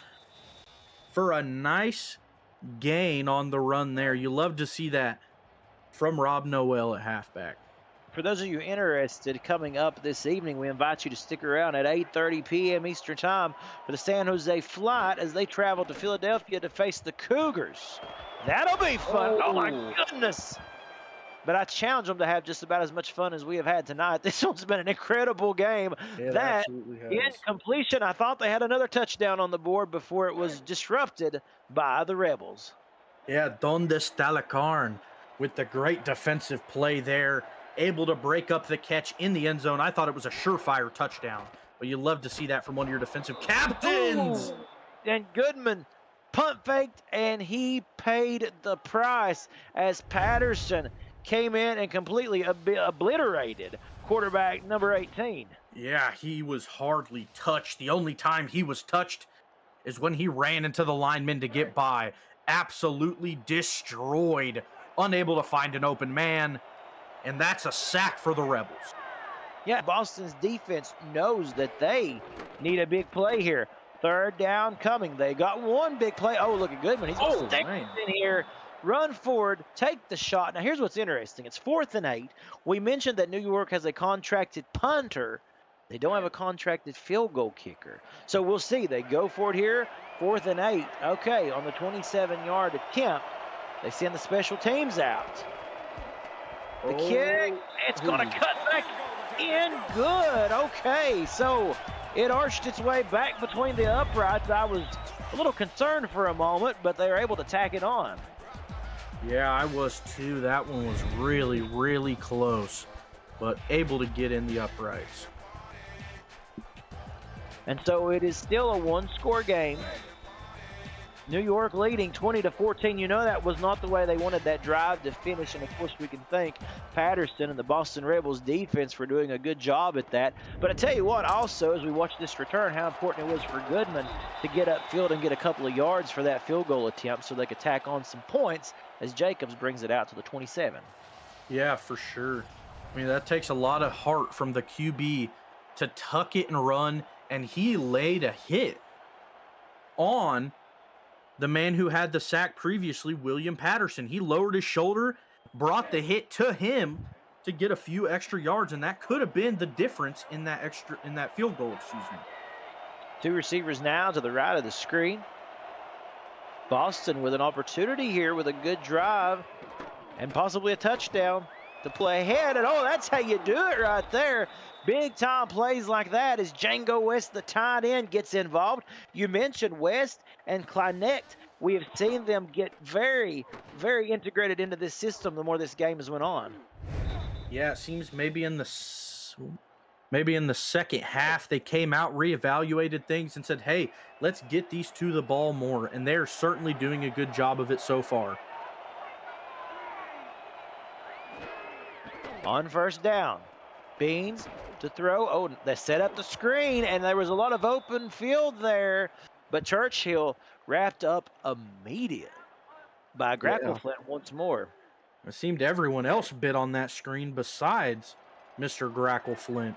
for a nice gain on the run there. You love to see that from Rob Noel at halfback. For those of you interested, coming up this evening, we invite you to stick around at 8:30 p.m. Eastern Time for the San Jose Flight as they travel to Philadelphia to face the Cougars. That'll be fun. Oh my goodness. But I challenge them to have just about as much fun as we have had tonight. This one's been an incredible game. Yeah, that in completion, I thought they had another touchdown on the board before it was disrupted by the Rebels. Yeah, Donde está la carne with the great defensive play there, able to break up the catch in the end zone. I thought it was a surefire touchdown, but you love to see that from one of your defensive captains. Ooh. And Goodman punt faked, and he paid the price as Patterson came in and completely obliterated quarterback number 18. Yeah, he was hardly touched. The only time he was touched is when he ran into the linemen to get by. Absolutely destroyed, unable to find an open man, and that's a sack for the Rebels. Yeah, Boston's defense knows that they need a big play here. Third down coming. They got one big play. Oh, look at Goodman. He's going to stick in here. Run forward, take the shot. Now, here's what's interesting. It's 4th and 8. We mentioned that New York has a contracted punter. They don't have a contracted field goal kicker. So we'll see. They go for it here. 4th and 8. Okay, on the 27-yard attempt, they send the special teams out. The kick, it's going to cut back in good. Okay, so it arched its way back between the uprights. I was a little concerned for a moment, but they were able to tack it on. Yeah, I was too. That one was really, really close, but able to get in the uprights. And so it is still a one-score game. New York leading 20-14. You know that was not the way they wanted that drive to finish, and of course we can thank Patterson and the Boston Rebels defense for doing a good job at that. But I tell you what, also, as we watch this return, how important it was for Goodman to get upfield and get a couple of yards for that field goal attempt so they could tack on some points as Jacobs brings it out to the 27. Yeah, for sure. I mean, that takes a lot of heart from the QB to tuck it and run, and he laid a hit on the man who had the sack previously, William Patterson. He lowered his shoulder, brought the hit to him to get a few extra yards, and that could have been the difference in that field goal, excuse me. Two receivers now to the right of the screen. Boston with an opportunity here with a good drive and possibly a touchdown to play ahead. And that's how you do it right there. Big time plays like that as Django West, the tight end, gets involved. You mentioned West and Kleinecht. We have seen them get very, very integrated into this system the more this game has went on. Yeah, it seems maybe in the second half they came out, reevaluated things, and said, hey, let's get these two the ball more. And they're certainly doing a good job of it so far. On first down, Beans to throw. They set up the screen, and there was a lot of open field there. But Churchill wrapped up immediately by Grackleflint once more. It seemed everyone else bit on that screen besides Mr. Grackleflint.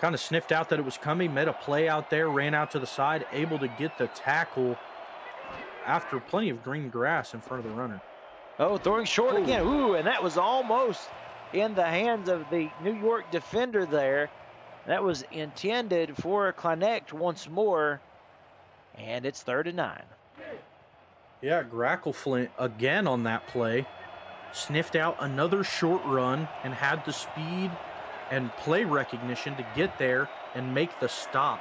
Kind of sniffed out that it was coming, made a play out there, ran out to the side, able to get the tackle after plenty of green grass in front of the runner. Oh, throwing short Oh. again. Ooh, and that was almost in the hands of the New York defender there. That was intended for a connect once more, and it's 3rd and 9. Yeah, Grackleflint again on that play. Sniffed out another short run and had the speed and play recognition to get there and make the stop.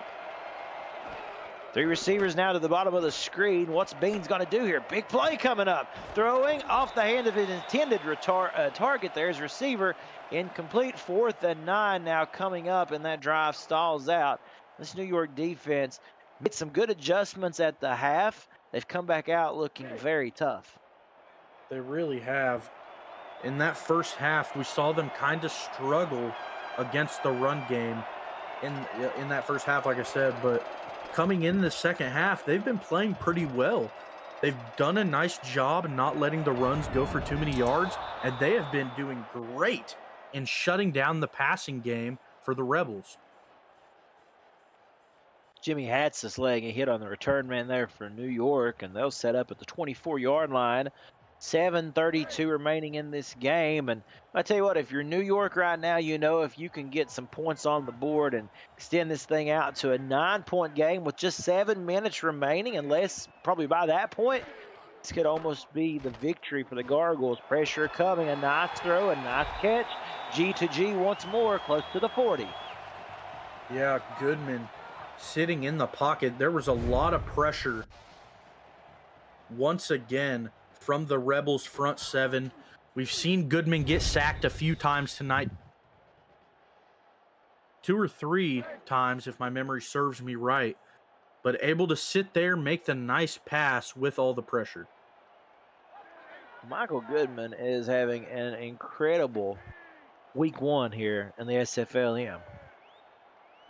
3 receivers now to the bottom of the screen. What's Beans going to do here? Big play coming up. Throwing off the hand of his intended target there is receiver. Incomplete. 4th and 9 now coming up, and that drive stalls out. This New York defense made some good adjustments at the half. They've come back out looking very tough. They really have. In that first half, we saw them kind of struggle against the run game in that first half, like I said, but coming in the second half, they've been playing pretty well. They've done a nice job not letting the runs go for too many yards, and they have been doing great in shutting down the passing game for the Rebels. Jimmy Hatz is laying a hit on the return man there for New York, and they'll set up at the 24-yard line. 7:32 remaining in this game, and I tell you what, if you're New York right now, you know if you can get some points on the board and extend this thing out to a 9-point game with just 7 minutes remaining, unless probably by that point, this could almost be the victory for the Gargoyles. Pressure coming, a nice throw, a nice catch. G to G once more, close to the 40. Yeah, Goodman sitting in the pocket. There was a lot of pressure once again from the Rebels front 7. We've seen Goodman get sacked a few times tonight. 2 or 3 times, if my memory serves me right. But able to sit there, make the nice pass with all the pressure. Michael Goodman is having an incredible week 1 here in the SFLm.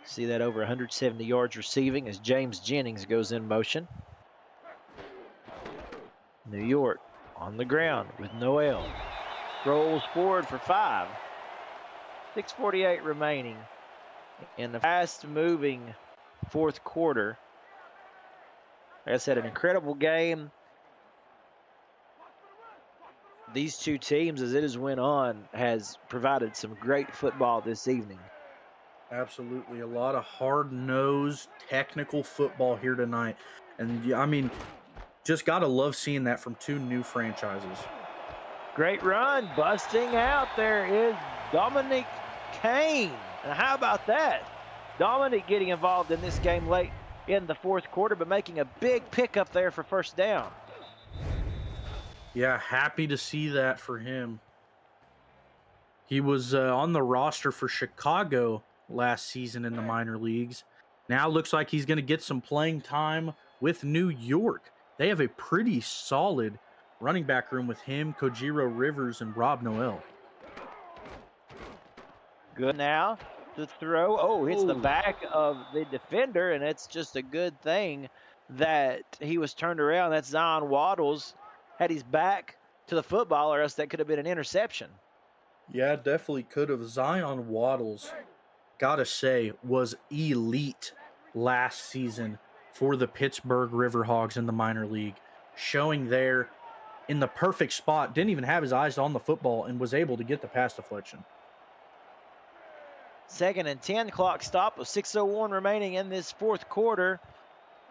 See that over 170 yards receiving as James Jennings goes in motion. New York on the ground with Noel. Rolls forward for 5. 6:48 remaining in the fast-moving 4th quarter. Like I said, an incredible game. These two teams, as it has went on, has provided some great football this evening. Absolutely. A lot of hard-nosed, technical football here tonight. And, I mean, just got to love seeing that from 2 new franchises. Great run. Busting out there is Dominic Kane. And how about that? Dominic getting involved in this game late in the 4th quarter, but making a big pickup there for 1st down. Yeah, happy to see that for him. He was on the roster for Chicago last season in the minor leagues. Now looks like he's going to get some playing time with New York. They have a pretty solid running back room with him, Kojiro Rivers, and Rob Noel. Good now to throw. Oh, hits the back of the defender, and it's just a good thing that he was turned around. That's Zion Waddles. Had his back to the football, or else that could have been an interception. Yeah, definitely could have. Zion Waddles, gotta say, was elite last season for the Pittsburgh Riverhogs in the minor league. Showing there in the perfect spot, didn't even have his eyes on the football and was able to get the pass deflection. 2nd and 10, clock stop with 6:01 remaining in this 4th quarter.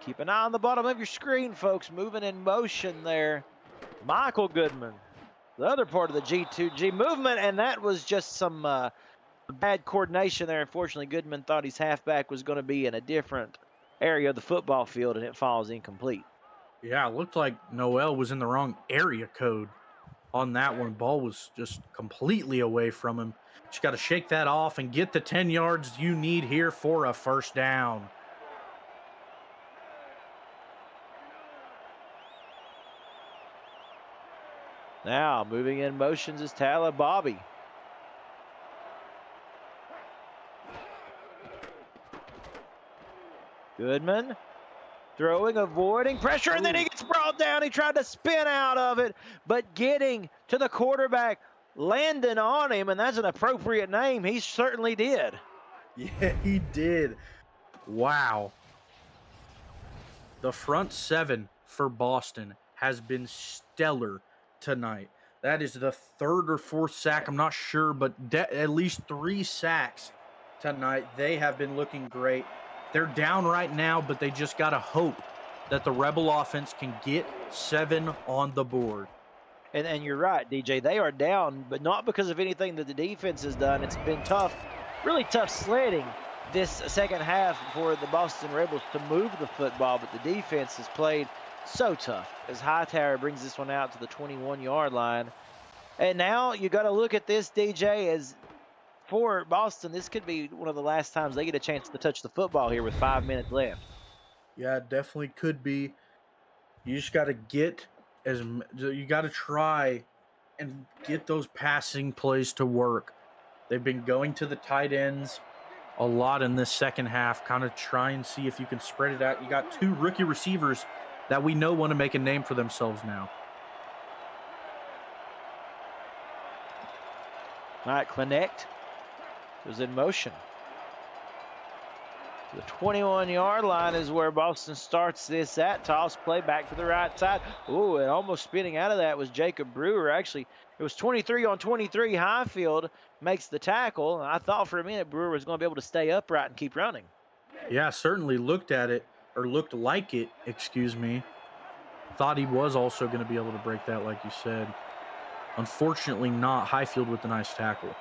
Keep an eye on the bottom of your screen, folks. Moving in motion there. Michael Goodman, the other part of the G2G movement, and that was just some bad coordination there. Unfortunately, Goodman thought his halfback was going to be in a different area of the football field, and it falls incomplete. Yeah, it looked like Noel was in the wrong area code on that one. Ball was just completely away from him. Just got to shake that off and get the 10 yards you need here for a 1st down. Now, moving in motions is Tala Bobby. Goodman throwing, avoiding pressure, and then he gets brought down. He tried to spin out of it, but getting to the quarterback, landing on him, and that's an appropriate name. He certainly did. Yeah, he did. Wow. The front 7 for Boston has been stellar tonight. That is the third or fourth sack. I'm not sure, but at least 3 sacks tonight. They have been looking great. They're down right now, but they just got to hope that the Rebel offense can get 7 on the board. And you're right, DJ. They are down, but not because of anything that the defense has done. It's been tough, really tough sledding this second half for the Boston Rebels to move the football, but the defense has played so tough as Hightower brings this one out to the 21-yard line. And now you got to look at this, DJ, as for Boston, this could be one of the last times they get a chance to touch the football here with 5 minutes left. Yeah, it definitely could be. You just got to you got to try and get those passing plays to work. They've been going to the tight ends a lot in this second half, kind of try and see if you can spread it out. You got 2 rookie receivers that we know want to make a name for themselves now. All right, Connect was in motion. The 21-yard line is where Boston starts this at. Toss play back to the right side. Ooh, and almost spinning out of that was Jacob Brewer. Actually, it was 23 on 23. Highfield makes the tackle. I thought for a minute Brewer was going to be able to stay upright and keep running. Yeah, certainly looked like it, excuse me. Thought he was also going to be able to break that, like you said. Unfortunately not. Highfield with a nice tackle.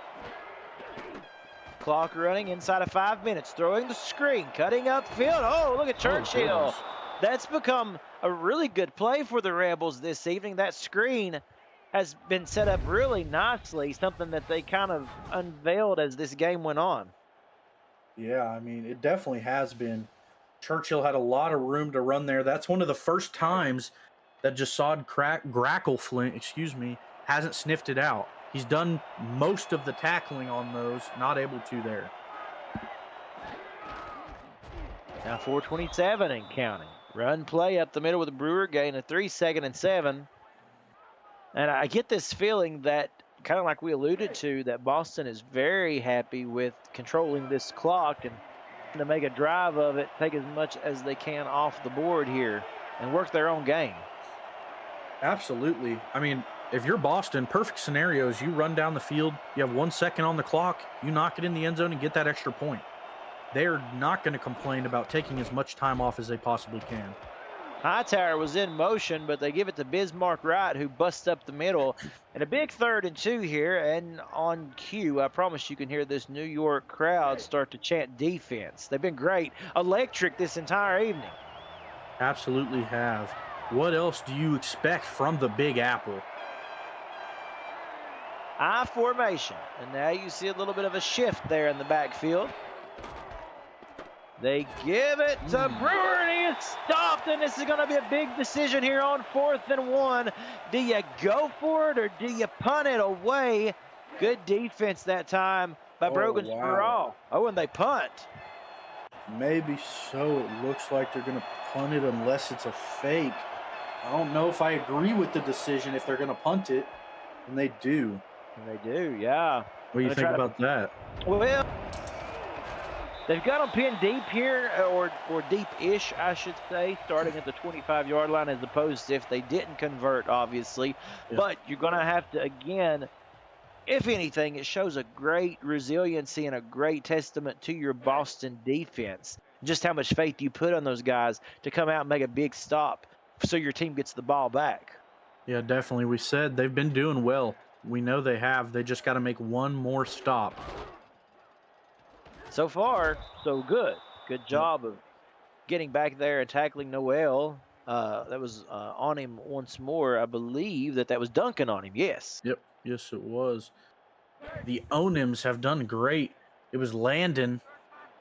Clock running inside of 5 minutes. Throwing the screen, cutting upfield. Oh, look at Churchill. That's become a really good play for the Rebels this evening. That screen has been set up really nicely, something that they kind of unveiled as this game went on. Yeah, I mean, it definitely has been. Churchill had a lot of room to run there. That's one of the first times that Jasad Grackleflint, hasn't sniffed it out. He's done most of the tackling on those, not able to there. Now 4:27 and counting. Run play up the middle with a Brewer, gain of 3, 2nd and 7. And I get this feeling that, kind of like we alluded to, that Boston is very happy with controlling this clock and to make a drive of it, take as much as they can off the board here and work their own game. Absolutely. I mean, if you're Boston, perfect scenarios, you run down the field, you have 1 second on the clock, you knock it in the end zone and get that extra point. They're not going to complain about taking as much time off as they possibly can. Hightower was in motion, but they give it to Bismarck Wright, who busts up the middle. And a big 3rd and 2 here, and on cue, I promise you can hear this New York crowd start to chant defense. They've been great, electric this entire evening. Absolutely have. What else do you expect from the Big Apple? I formation, and now you see a little bit of a shift there in the backfield. They give it to Brewer, and he is stopped, and this is going to be a big decision here on 4th and 1. Do you go for it, or do you punt it away? Good defense that time by Brogan Sparrow. Oh, and they punt. Maybe so. It looks like they're going to punt it unless it's a fake. I don't know if I agree with the decision if they're going to punt it, and they do. And they do, yeah. What do you think about that? Well, they've got them pinned deep here, or deep-ish, I should say, starting at the 25-yard line as opposed to if they didn't convert, obviously. Yeah. But you're going to have to, again, if anything, it shows a great resiliency and a great testament to your Boston defense. Just how much faith you put on those guys to come out and make a big stop so your team gets the ball back. Yeah, definitely. We said they've been doing well. We know they have. They just got to make one more stop. So far, so good. Good job of getting back there and tackling Noel. That was on him once more. I believe that was Duncan on him. Yes. Yep. Yes, it was. The Onims have done great. It was Landon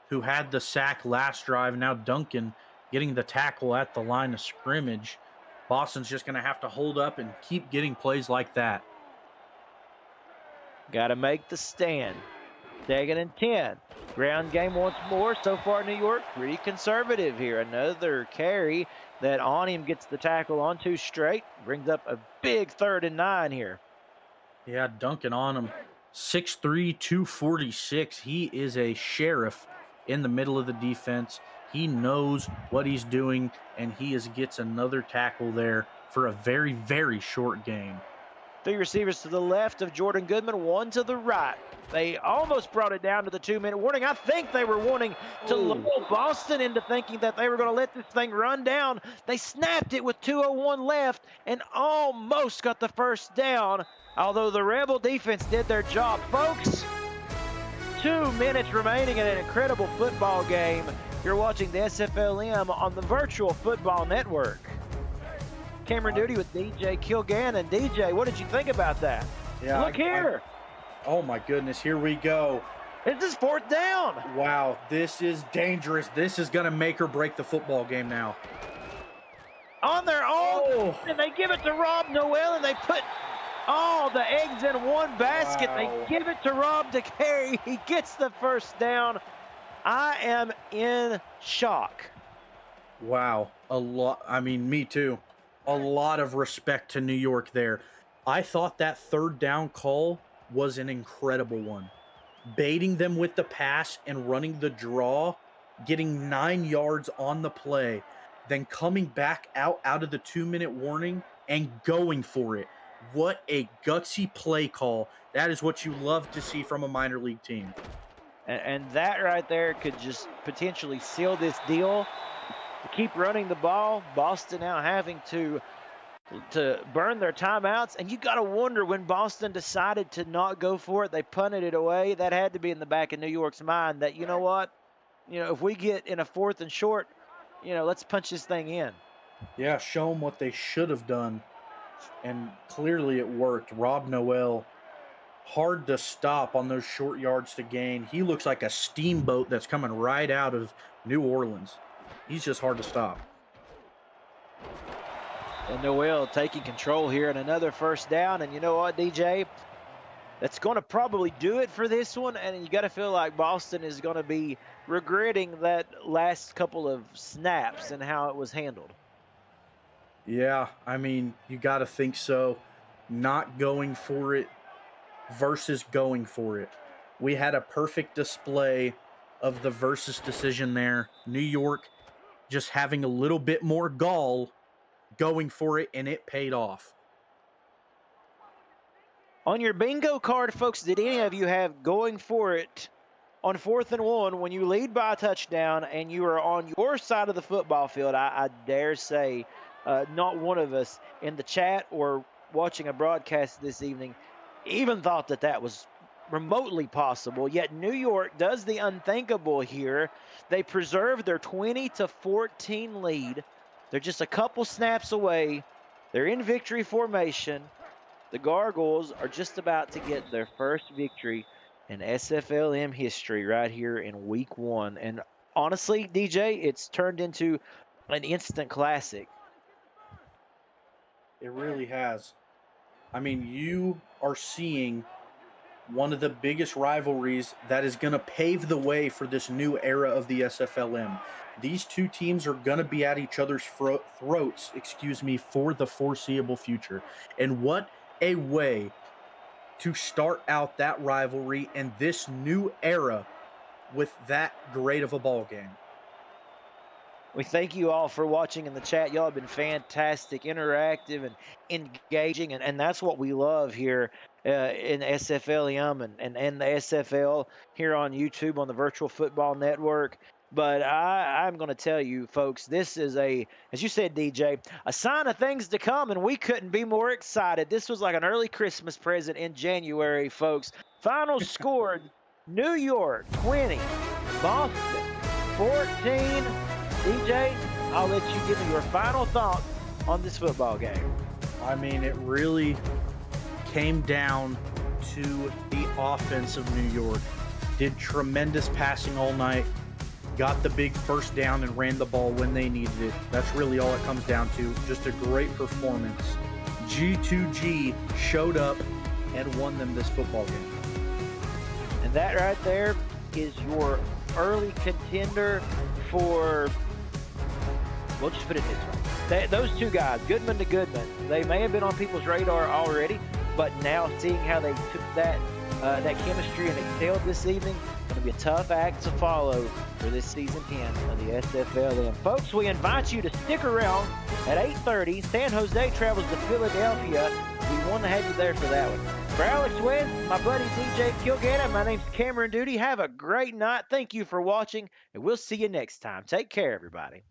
who had the sack last drive. Now Duncan getting the tackle at the line of scrimmage. Boston's just going to have to hold up and keep getting plays like that. Got to make the stand. 2nd and 10. Ground game once more. So far, New York pretty conservative here. Another carry that on him gets the tackle on 2 straight. Brings up a big 3rd and 9 here. Yeah, Duncan on him. 6'3", 246. He is a sheriff in the middle of the defense. He knows what he's doing, and he gets another tackle there for a very, very short gain. 3 receivers to the left of Jordan Goodman, 1 to the right. They almost brought it down to the 2-minute warning. I think they were wanting to lull Boston into thinking that they were going to let this thing run down. They snapped it with 2:01 left and almost got the first down, although the Rebel defense did their job. Folks, 2 minutes remaining in an incredible football game. You're watching the SFLm on the Virtual Football Network. Cameron Duty with DJ Kilgannon. DJ, what did you think about that? Yeah, Look here. Oh my goodness, here we go. This is 4th down. Wow, this is dangerous. This is going to make or break the football game now. On their own, and they give it to Rob Noel, and they put all the eggs in one basket. Wow. They give it to Rob to carry. He gets the first down. I am in shock. Wow, a lot. I mean, me too. A lot of respect to New York there. I thought that 3rd down call was an incredible one. Baiting them with the pass and running the draw, getting 9 yards on the play, then coming back out of the 2-minute warning and going for it. What a gutsy play call. That is what you love to see from a minor league team. And that right there could just potentially seal this deal. Keep running the ball. Boston now having to burn their timeouts. And you got to wonder, when Boston decided to not go for it, they punted it away. That had to be in the back of New York's mind that, you know what? If we get in a 4th and short, let's punch this thing in. Yeah, show them what they should have done. And clearly it worked. Rob Noel, hard to stop on those short yards to gain. He looks like a steamboat that's coming right out of New Orleans. He's just hard to stop. And Noel taking control here, and another first down. And you know what, DJ? That's going to probably do it for this one. And you got to feel like Boston is going to be regretting that last couple of snaps and how it was handled. Yeah, I mean, you got to think so. Not going for it versus going for it. We had a perfect display of the versus decision there. New York just having a little bit more gall, going for it, and it paid off. On your bingo card, folks, did any of you have going for it on 4th and 1 when you lead by a touchdown and you are on your side of the football field? I dare say not one of us in the chat or watching a broadcast this evening even thought that was remotely possible. Yet New York does the unthinkable here. They preserve their 20-14 lead. They're just a couple snaps away. They're in victory formation. The Gargoyles are just about to get their first victory in SFLm history right here in week 1. And honestly, DJ, it's turned into an instant classic. It really has. I mean, you are seeing one of the biggest rivalries that is going to pave the way for this new era of the SFLm. These two teams are going to be at each other's throats, for the foreseeable future. And what a way to start out that rivalry and this new era with that great of a ball game. We thank you all for watching in the chat. Y'all have been fantastic, interactive, and engaging, and that's what we love here in SFLm and the SFL here on YouTube on the Virtual Football Network. But I'm going to tell you, folks, this is as you said, DJ, a sign of things to come, and we couldn't be more excited. This was like an early Christmas present in January, folks. Final scored, New York 20, Boston 14. DJ, I'll let you give me your final thoughts on this football game. I mean, it really came down to the offense of New York. Did tremendous passing all night, got the big first down and ran the ball when they needed it. That's really all it comes down to. Just a great performance. G2G showed up and won them this football game. And that right there is your early contender for, we'll just put it this way. Those two guys, Goodman to Goodman, they may have been on people's radar already, but now seeing how they took that that chemistry and excelled this evening. Going to be a tough act to follow for this season 10 of the SFLm. Folks, we invite you to stick around at 8:30. San Jose travels to Philadelphia. We want to have you there for that one. For Alex West, my buddy DJ Kilgannon, my name's Cameron Duty. Have a great night. Thank you for watching, and we'll see you next time. Take care, everybody.